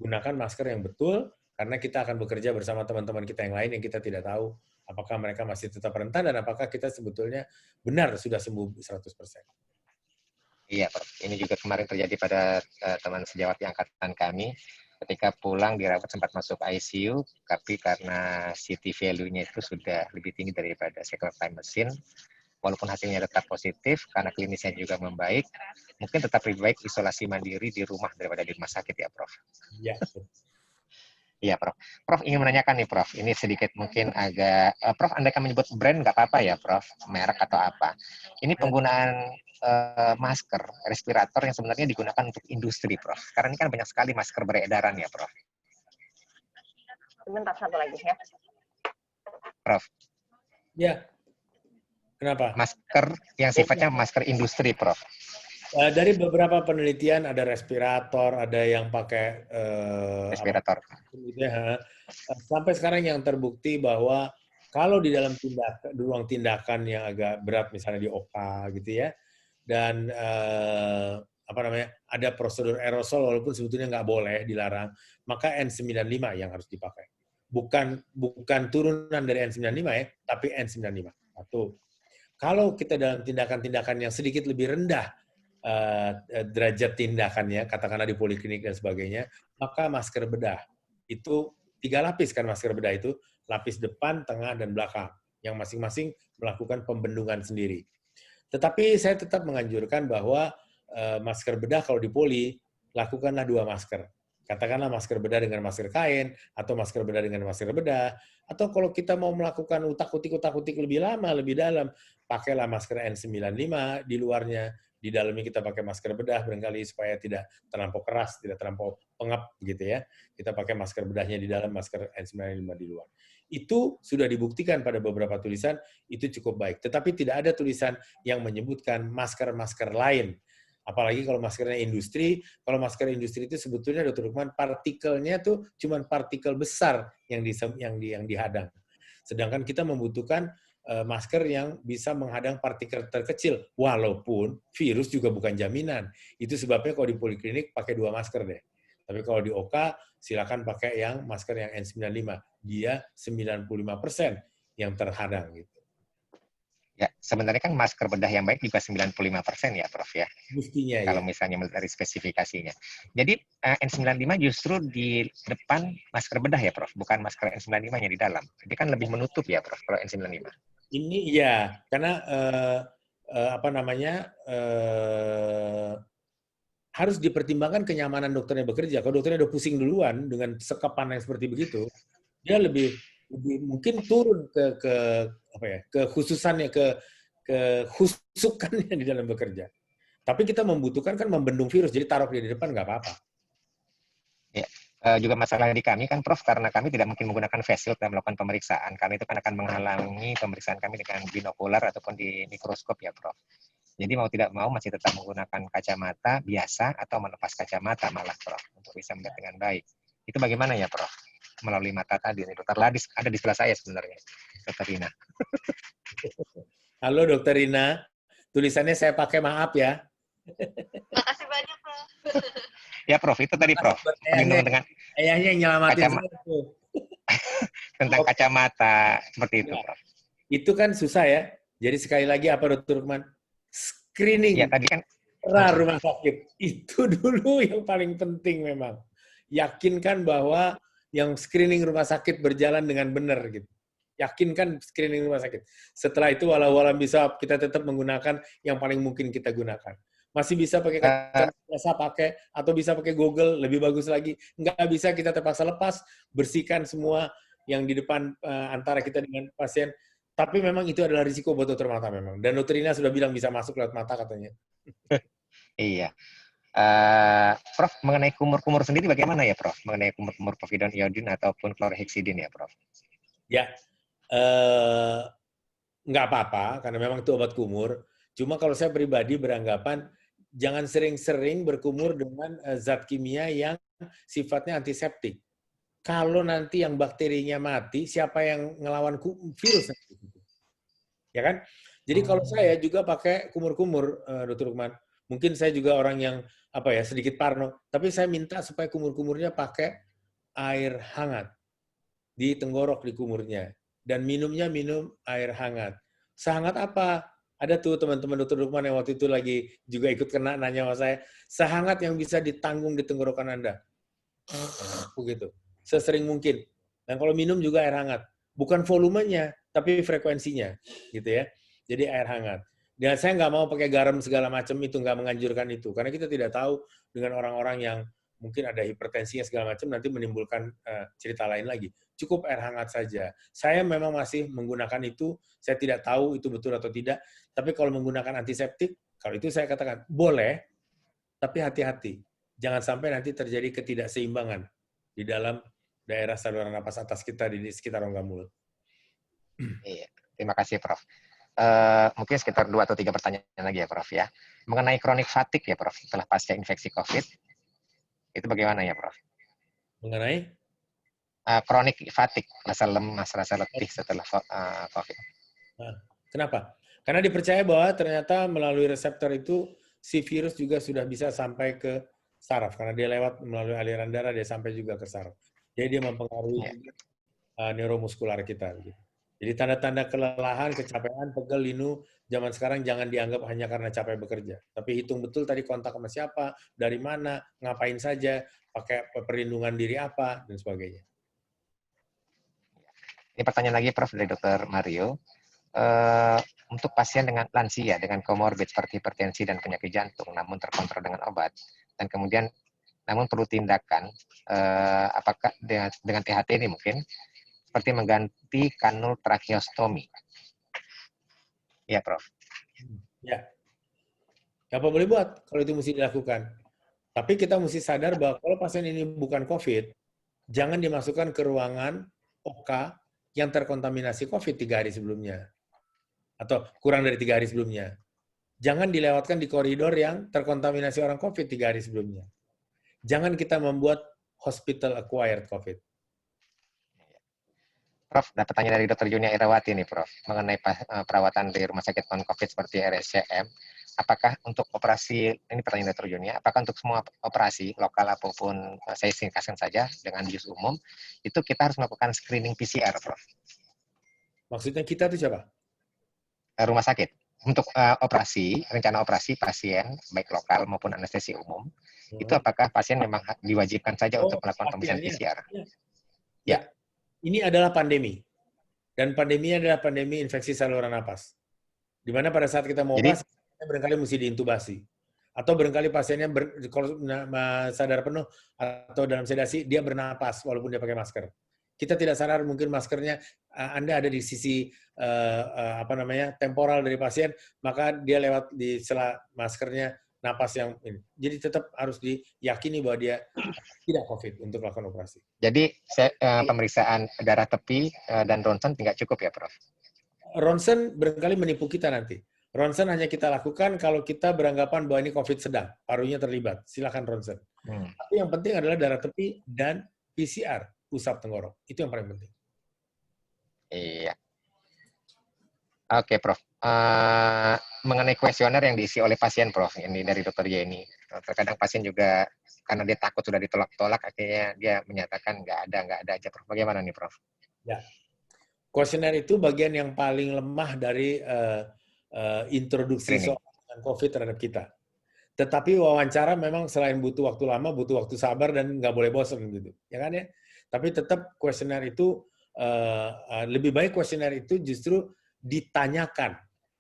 gunakan masker yang betul, karena kita akan bekerja bersama teman-teman kita yang lain yang kita tidak tahu apakah mereka masih tetap rentan dan apakah kita sebetulnya benar sudah sembuh 100%. Iya, Prof. Ini juga kemarin terjadi pada teman sejawat angkatan kami. Ketika pulang dirawat sempat masuk ICU, tapi karena CT value-nya itu sudah lebih tinggi daripada cycle time mesin, walaupun hasilnya tetap positif, karena klinisnya juga membaik, mungkin tetap lebih baik isolasi mandiri di rumah daripada di rumah sakit ya, Prof. Iya. Iya, Prof. Prof ingin menanyakan nih, Prof. Ini sedikit mungkin agak, Prof, Anda akan menyebut brand nggak apa-apa ya, Prof, merek atau apa. Ini penggunaan masker, respirator yang sebenarnya digunakan untuk industri, Prof. Karena ini kan banyak sekali masker beredaran ya, Prof. Sebentar, satu lagi ya. Prof, Ya, kenapa? masker yang sifatnya masker industri, Prof. Dari beberapa penelitian ada respirator, ada yang pakai Respirator. gitu ya. Sampai sekarang yang terbukti bahwa kalau di dalam ruang tindakan yang agak berat, misalnya di OPA gitu ya, dan apa namanya, ada prosedur aerosol walaupun sebetulnya nggak boleh, dilarang, maka N95 yang harus dipakai. Bukan turunan dari N95 ya, tapi N95. Satu. Kalau kita dalam tindakan-tindakan yang sedikit lebih rendah derajat tindakannya, katakanlah di poliklinik dan sebagainya, maka masker bedah. Itu 3 lapis kan masker bedah itu, lapis depan, tengah, dan belakang, yang masing-masing melakukan pembendungan sendiri. Tetapi saya tetap menganjurkan bahwa masker bedah kalau di poli, lakukanlah 2 masker. Katakanlah masker bedah dengan masker kain, atau masker bedah dengan masker bedah, atau kalau kita mau melakukan utak-utik lebih lama, lebih dalam, pakailah masker N95 di luarnya, di dalamnya kita pakai masker bedah barangkali supaya tidak terlampau keras, tidak terlampau pengap gitu ya. Kita pakai masker bedahnya di dalam, masker N95 di luar. Itu sudah dibuktikan pada beberapa tulisan, itu cukup baik. Tetapi tidak ada tulisan yang menyebutkan masker-masker lain. Apalagi kalau maskernya industri, kalau masker industri itu sebetulnya Dr. Lukman, partikelnya tuh cuma partikel besar yang dihadang. Sedangkan kita membutuhkan masker yang bisa menghadang partikel terkecil, walaupun virus juga bukan jaminan. Itu sebabnya kalau di poliklinik pakai 2 masker deh. Tapi kalau di OK, silakan pakai yang masker yang N95. Dia 95% yang terhadang gitu. Ya, sebenarnya kan masker bedah yang baik juga 95% ya, Prof ya. Mestinya Kalau ya. misalnya dari spesifikasinya. Jadi N95 justru di depan masker bedah ya, Prof, bukan masker N95-nya di dalam. Jadi kan lebih menutup ya, Prof, kalau N95. Ini ya, karena apa namanya, harus dipertimbangkan kenyamanan dokternya bekerja. Kalau dokternya udah pusing duluan dengan sekapan yang seperti begitu, dia lebih mungkin turun ke apa ya, kekhususannya, kehusukannya di dalam bekerja. Tapi kita membutuhkan kan membendung virus, jadi taruh dia di depan nggak apa-apa. Ya. Juga masalah di kami kan, Prof, karena kami tidak mungkin menggunakan face shield dalam melakukan pemeriksaan, karena itu kan akan menghalangi pemeriksaan kami dengan binokular ataupun di mikroskop ya, Prof. Jadi mau tidak mau masih tetap menggunakan kacamata biasa atau melepas kacamata malah, Prof, untuk bisa melihat dengan baik. Itu bagaimana ya, Prof? Melalui mata tadi, Dr. Ladis ada di sebelah saya sebenarnya, Dr. Rina. Halo Dr. Rina, tulisannya saya pakai maaf ya. Makasih banyak, Prof. Ya, Prof, itu tadi, Prof. Perlindungan dengan ayahnya yang nyelamatin kacamata. Tentang kacamata, seperti itu, Prof. Itu kan susah ya. Jadi sekali lagi apa Dr. Lukman? Screening Ya, tadi kan rumah sakit. Itu dulu yang paling penting memang. Yakinkan bahwa yang screening rumah sakit berjalan dengan benar gitu. Yakinkan screening rumah sakit. Setelah itu walau bisa kita tetap menggunakan yang paling mungkin kita gunakan. Masih bisa pakai kacamata biasa pakai, atau bisa pakai Google, lebih bagus lagi. Nggak bisa kita terpaksa lepas, bersihkan semua yang di depan antara kita dengan pasien. Tapi memang itu adalah risiko buat dokter mata memang. Dan dokter Rina sudah bilang bisa masuk lewat mata katanya. Iya. Prof, mengenai kumur-kumur sendiri bagaimana ya, Prof? Mengenai kumur-kumur povidone iodine ataupun chlorhexidine ya, Prof? Ya, nggak apa-apa, karena memang itu obat kumur. Cuma kalau saya pribadi beranggapan, jangan sering-sering berkumur dengan zat kimia yang sifatnya antiseptik. Kalau nanti yang bakterinya mati, siapa yang ngelawan virus? Ya kan? Jadi kalau saya juga pakai kumur-kumur, Dr. Lukman. Mungkin saya juga orang yang sedikit parno, tapi saya minta supaya kumur-kumurnya pakai air hangat di tenggorok di kumurnya, dan minumnya minum air hangat. Sehangat apa? Ada tuh teman-teman Dr. Lukman yang waktu itu lagi juga ikut kena nanya sama saya, sehangat yang bisa ditanggung di tenggorokan Anda. begitu. Sesering mungkin. Dan kalau minum juga air hangat. Bukan volumenya, tapi frekuensinya, gitu ya. Jadi air hangat. Dan saya nggak mau pakai garam segala macam itu, nggak menganjurkan itu. Karena kita tidak tahu dengan orang-orang yang mungkin ada hipertensinya segala macam, nanti menimbulkan cerita lain lagi. Cukup air hangat saja. Saya memang masih menggunakan itu, saya tidak tahu itu betul atau tidak, tapi kalau menggunakan antiseptik, kalau itu saya katakan, boleh, tapi hati-hati. Jangan sampai nanti terjadi ketidakseimbangan di dalam daerah saluran napas atas kita di sekitar rongga mulut. Iya, terima kasih Prof. Mungkin sekitar 2 atau 3 pertanyaan lagi ya Prof ya. Mengenai chronic fatigue ya Prof, setelah pasca infeksi COVID, itu bagaimana ya Prof? Mengenai? Chronic fatigue, rasa lemas, rasa letih setelah COVID. Nah, kenapa? Karena dipercaya bahwa ternyata melalui reseptor itu, si virus juga sudah bisa sampai ke saraf. Karena dia lewat melalui aliran darah, dia sampai juga ke saraf. Jadi dia mempengaruhi neuromuskular kita. Gitu. Jadi tanda-tanda kelelahan, kecapean, pegel, linu, zaman sekarang jangan dianggap hanya karena capek bekerja. Tapi hitung betul tadi kontak sama siapa, dari mana, ngapain saja, pakai perlindungan diri apa, dan sebagainya. Ini pertanyaan lagi Prof dari Dr. Mario. Untuk pasien dengan lansia, dengan komorbid seperti hipertensi dan penyakit jantung, namun terkontrol dengan obat, dan kemudian namun perlu tindakan, apakah dengan THT ini mungkin, seperti mengganti kanul tracheostomi. Ya, Prof. Ya. Apa boleh buat kalau itu mesti dilakukan. Tapi kita mesti sadar bahwa kalau pasien ini bukan COVID, jangan dimasukkan ke ruangan OK yang terkontaminasi COVID 3 hari sebelumnya. Atau kurang dari 3 hari sebelumnya. Jangan dilewatkan di koridor yang terkontaminasi orang COVID 3 hari sebelumnya. Jangan kita membuat hospital acquired COVID. Prof, ada pertanyaan dari Dr. Junia Irawati nih, Prof, mengenai perawatan di rumah sakit non-COVID seperti RSCM. Apakah untuk operasi, ini pertanyaan Dr. Junia, apakah untuk semua operasi, lokal apapun, saya singkatkan saja dengan use umum, itu kita harus melakukan screening PCR, Prof? Maksudnya kita itu siapa? Rumah sakit. Untuk operasi, rencana operasi pasien, baik lokal maupun anestesi umum, itu apakah pasien memang diwajibkan saja untuk melakukan pemeriksaan PCR? Ya. Ini adalah pandemi. Dan pandeminya adalah pandemi infeksi saluran napas. Di mana pada saat kita mau operasi, barangkali mesti diintubasi. Atau barangkali pasiennya kalau sadar penuh atau dalam sedasi, dia bernapas walaupun dia pakai masker. Kita tidak sadar mungkin maskernya, Anda ada di sisi temporal dari pasien, maka dia lewat di sela maskernya, napas yang ini. Jadi tetap harus diyakini bahwa dia tidak COVID untuk melakukan operasi. Jadi pemeriksaan darah tepi dan ronsen tidak cukup ya, Prof? Ronsen barangkali menipu kita nanti. Ronsen hanya kita lakukan kalau kita beranggapan bahwa ini COVID sedang, parunya terlibat. Silakan ronsen. Tapi yang penting adalah darah tepi dan PCR, usap tenggorok. Itu yang paling penting. Iya. Oke, Prof. Mengenai kuesioner yang diisi oleh pasien, Prof, ini dari Dr. Yeni. Terkadang pasien juga karena dia takut sudah ditolak-tolak, akhirnya dia menyatakan nggak ada aja, Prof. Bagaimana nih, Prof? Ya. Kuesioner itu bagian yang paling lemah dari introduksi soal COVID terhadap kita. Tetapi wawancara memang selain butuh waktu lama, butuh waktu sabar dan nggak boleh bosan gitu, ya kan ya. Tapi tetap kuesioner itu lebih baik kuesioner itu justru ditanyakan.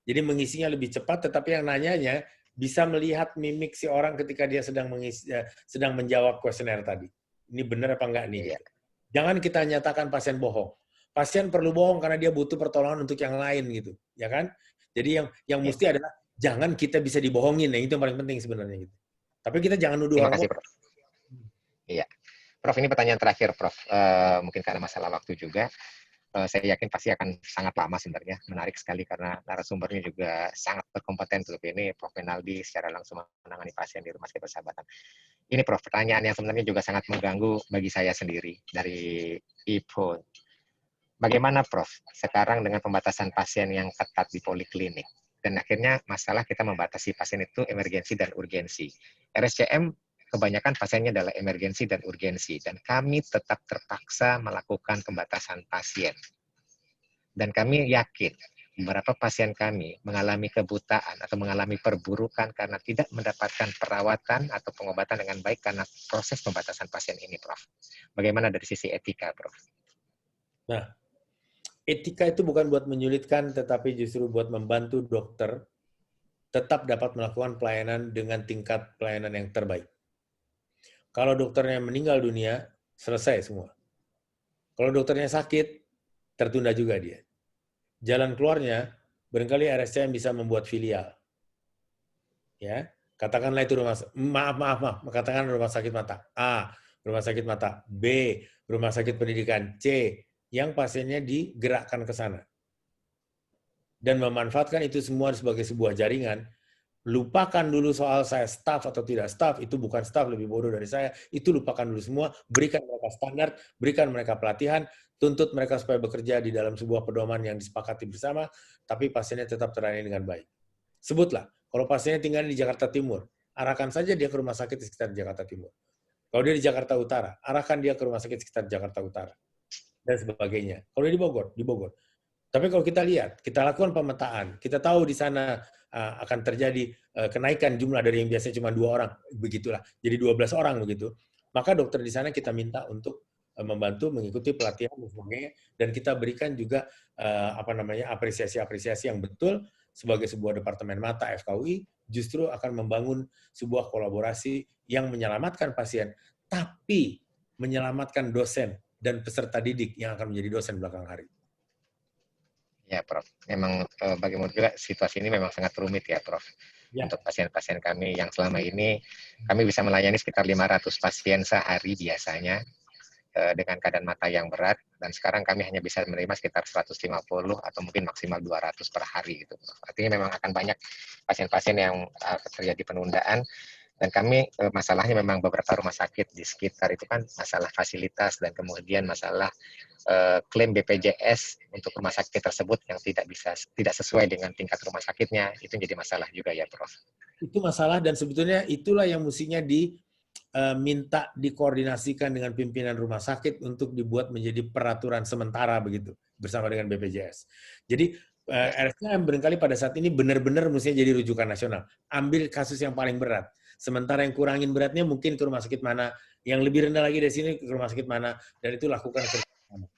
Jadi mengisinya lebih cepat, tetapi yang nanyanya bisa melihat mimik si orang ketika dia sedang menjawab kuesioner tadi. Ini benar apa enggak nih? Gitu. Jangan kita nyatakan pasien bohong. Pasien perlu bohong karena dia butuh pertolongan untuk yang lain gitu, ya kan? Jadi yang mesti adalah jangan kita bisa dibohongin, itu yang paling penting sebenarnya gitu. Tapi kita jangan nuduh orang. Terima kasih, Prof. Iya, Prof, ini pertanyaan terakhir, Prof. Mungkin karena masalah waktu juga. Saya yakin pasti akan sangat lama sebenarnya, menarik sekali karena narasumbernya juga sangat berkompeten. Ini Prof. Renaldi secara langsung menangani pasien di Rumah Sakit Persahabatan. Ini Prof, pertanyaan yang sebenarnya juga sangat mengganggu bagi saya sendiri dari IPO. Bagaimana Prof sekarang dengan pembatasan pasien yang ketat di poliklinik? Dan akhirnya masalah kita membatasi pasien itu emergensi dan urgensi. RSCM kebanyakan pasiennya adalah emergensi dan urgensi, dan kami tetap terpaksa melakukan pembatasan pasien. Dan kami yakin beberapa pasien kami mengalami kebutaan atau mengalami perburukan karena tidak mendapatkan perawatan atau pengobatan dengan baik karena proses pembatasan pasien ini, Prof. Bagaimana dari sisi etika, Prof? Nah, etika itu bukan buat menyulitkan, tetapi justru buat membantu dokter tetap dapat melakukan pelayanan dengan tingkat pelayanan yang terbaik. Kalau dokternya meninggal dunia, selesai semua. Kalau dokternya sakit, tertunda juga dia. Jalan keluarnya, barangkali RSCM bisa membuat filial. Ya, katakanlah itu maaf, katakan rumah sakit mata A, rumah sakit mata B, rumah sakit pendidikan C, yang pasiennya digerakkan ke sana. Dan memanfaatkan itu semua sebagai sebuah jaringan. Lupakan dulu soal saya staff atau tidak staff, itu bukan staff, lebih bodoh dari saya, itu lupakan dulu semua, berikan mereka standar, berikan mereka pelatihan, tuntut mereka supaya bekerja di dalam sebuah pedoman yang disepakati bersama, tapi pasiennya tetap terlayani dengan baik. Sebutlah, kalau pasiennya tinggal di Jakarta Timur, arahkan saja dia ke rumah sakit di sekitar Jakarta Timur. Kalau dia di Jakarta Utara, arahkan dia ke rumah sakit di sekitar Jakarta Utara, dan sebagainya. Kalau dia di Bogor. Tapi kalau kita lihat, kita lakukan pemetaan, kita tahu di sana akan terjadi kenaikan jumlah dari yang biasanya cuma 2 orang, begitulah, jadi 12 orang begitu. Maka dokter di sana kita minta untuk membantu mengikuti pelatihan dan sebagainya, dan kita berikan juga apresiasi-apresiasi yang betul sebagai sebuah departemen mata FKUI justru akan membangun sebuah kolaborasi yang menyelamatkan pasien, tapi menyelamatkan dosen dan peserta didik yang akan menjadi dosen belakang hari. Ya, Prof. Memang bagaimana juga situasi ini memang sangat rumit ya, Prof. Ya. Untuk pasien-pasien kami yang selama ini, kami bisa melayani sekitar 500 pasien sehari biasanya dengan keadaan mata yang berat, dan sekarang kami hanya bisa menerima sekitar 150 atau mungkin maksimal 200 per hari. Gitu, Prof. Artinya memang akan banyak pasien-pasien yang terjadi penundaan. Dan kami masalahnya memang beberapa rumah sakit di sekitar itu kan masalah fasilitas dan kemudian masalah klaim BPJS untuk rumah sakit tersebut yang tidak sesuai dengan tingkat rumah sakitnya, itu jadi masalah juga ya, Prof. Itu masalah, dan sebetulnya itulah yang mestinya diminta dikoordinasikan dengan pimpinan rumah sakit untuk dibuat menjadi peraturan sementara begitu bersama dengan BPJS. Jadi RSCM barangkali pada saat ini benar-benar mestinya jadi rujukan nasional. Ambil kasus yang paling berat. Sementara yang kurangin beratnya mungkin ke rumah sakit mana, yang lebih rendah lagi dari sini ke rumah sakit mana, dan itu lakukan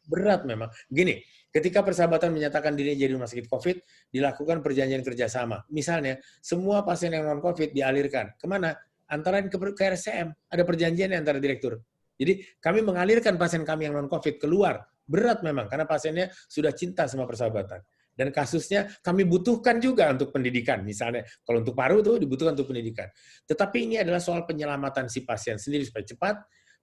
berat memang. Gini, ketika Persahabatan menyatakan dirinya jadi rumah sakit COVID, dilakukan perjanjian kerjasama. Misalnya, semua pasien yang non-COVID dialirkan. Kemana? Antara ke RSCM. Ada perjanjian antara direktur. Jadi, kami mengalirkan pasien kami yang non-COVID keluar. Berat memang, karena pasiennya sudah cinta sama Persahabatan. Dan kasusnya kami butuhkan juga untuk pendidikan. Misalnya, kalau untuk paru itu dibutuhkan untuk pendidikan. Tetapi ini adalah soal penyelamatan si pasien sendiri supaya cepat,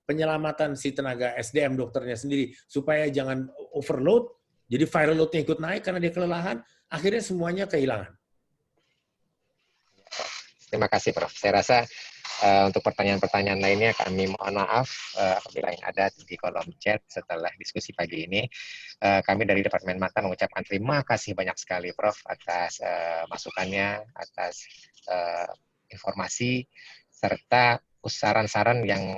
penyelamatan si tenaga SDM dokternya sendiri supaya jangan overload, jadi viral load-nya ikut naik karena dia kelelahan, akhirnya semuanya kehilangan. Terima kasih, Prof. Saya rasa untuk pertanyaan-pertanyaan lainnya kami mohon maaf apabila yang ada di kolom chat setelah diskusi pagi ini. Kami dari Departemen Mata mengucapkan terima kasih banyak sekali, Prof, atas masukannya, atas informasi, serta saran-saran yang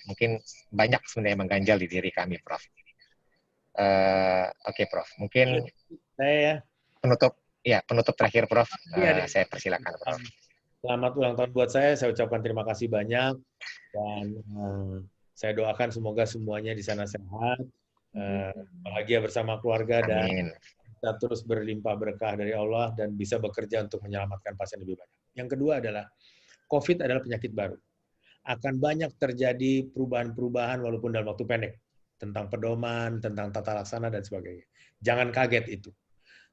mungkin banyak sebenarnya mengganjal di diri kami, Prof. Oke, Prof. Mungkin saya penutup terakhir, Prof. Saya persilakan, Prof. Selamat ulang tahun buat saya ucapkan terima kasih banyak, dan saya doakan semoga semuanya di sana sehat, bahagia bersama keluarga, dan kita terus berlimpah berkah dari Allah dan bisa bekerja untuk menyelamatkan pasien lebih banyak. Yang kedua adalah COVID adalah penyakit baru. Akan banyak terjadi perubahan-perubahan walaupun dalam waktu pendek tentang pedoman, tentang tata laksana dan sebagainya. Jangan kaget itu.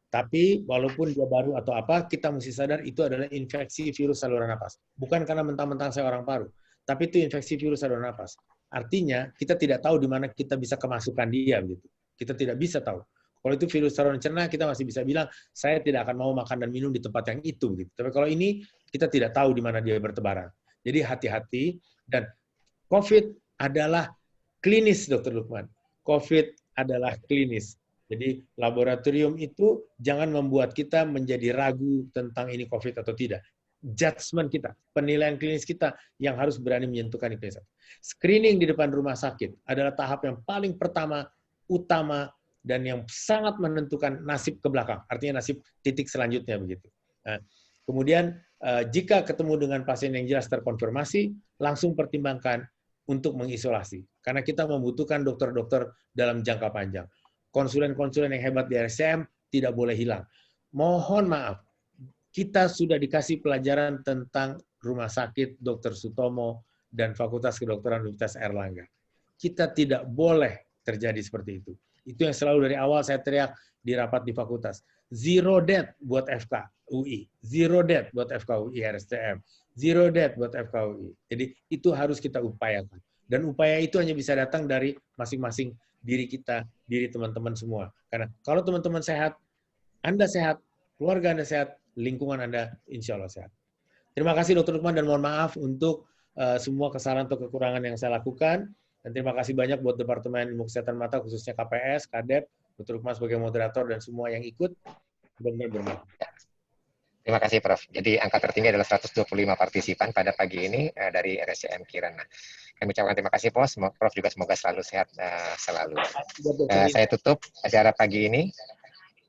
Tapi walaupun dia baru atau apa, kita mesti sadar itu adalah infeksi virus saluran napas. Bukan karena mentang-mentang saya orang paru, tapi itu infeksi virus saluran napas. Artinya kita tidak tahu di mana kita bisa kemasukan dia begitu. Kita tidak bisa tahu. Kalau itu virus saluran cerna, kita masih bisa bilang saya tidak akan mau makan dan minum di tempat yang itu gitu. Tapi kalau ini kita tidak tahu di mana dia bertebaran. Jadi hati-hati, dan COVID adalah klinis, Dr. Lukman. COVID adalah klinis. Jadi laboratorium itu jangan membuat kita menjadi ragu tentang ini COVID atau tidak. Judgment kita, penilaian klinis kita yang harus berani menyentuhkan itu. Screening di depan rumah sakit adalah tahap yang paling pertama, utama, dan yang sangat menentukan nasib ke belakang, artinya nasib titik selanjutnya begitu. Nah, kemudian jika ketemu dengan pasien yang jelas terkonfirmasi, langsung pertimbangkan untuk mengisolasi. Karena kita membutuhkan dokter-dokter dalam jangka panjang. Konsulen-konsulen yang hebat di RSCM tidak boleh hilang. Mohon maaf, kita sudah dikasih pelajaran tentang Rumah Sakit Dr. Sutomo dan Fakultas Kedokteran Universitas Airlangga. Kita tidak boleh terjadi seperti itu. Itu yang selalu dari awal saya teriak di rapat di fakultas. Zero death buat FK UI. Zero death buat FK UI RSCM. Zero death buat FK UI. Jadi itu harus kita upayakan. Dan upaya itu hanya bisa datang dari masing-masing diri kita, diri teman-teman semua. Karena kalau teman-teman sehat, Anda sehat, keluarga Anda sehat, lingkungan Anda insya Allah sehat. Terima kasih Dr. Lukman dan mohon maaf untuk semua kesalahan atau kekurangan yang saya lakukan. Dan terima kasih banyak buat Departemen Ilmu Kesehatan Mata, khususnya KPS, KADEP, Dr. Lukman sebagai moderator, dan semua yang ikut. Benar-benar bermanfaat. Terima kasih, Prof. Jadi angka tertinggi adalah 125 partisipan pada pagi ini dari RSCM Kirana. Kami ucapkan terima kasih, Prof. Juga semoga selalu sehat selalu. Saya tutup acara pagi ini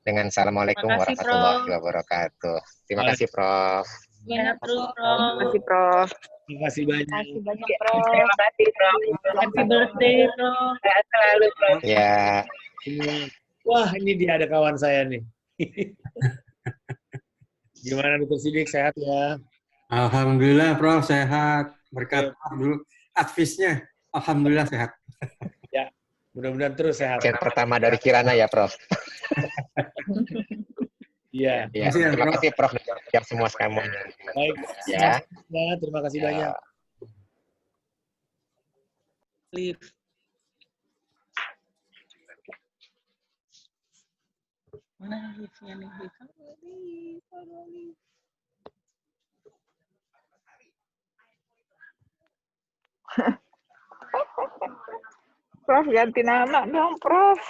dengan Assalamualaikum warahmatullahi wabarakatuh. Terima kasih, Prof. Sehat terus, Terima Prof. kasih, Prof. Terima kasih banyak. Terima kasih banyak, Prof. Terima kasih, Prof. Happy birthday, Prof. Sehat selalu, Prof. Ya. Wah, ini dia ada kawan saya nih. Gimana Dr. Sidik, sehat ya? Alhamdulillah, Prof, sehat. Berkat dulu advisnya, alhamdulillah sehat. Ya, mudah-mudahan terus sehat. Yang pertama dari Kirana ya, Prof. Iya. Ya, terima kasih, Prof. Yang semua semuanya. Baik. Ya. Terima kasih banyak. Mana liftnya nih? Prof, ganti nama dong, Prof.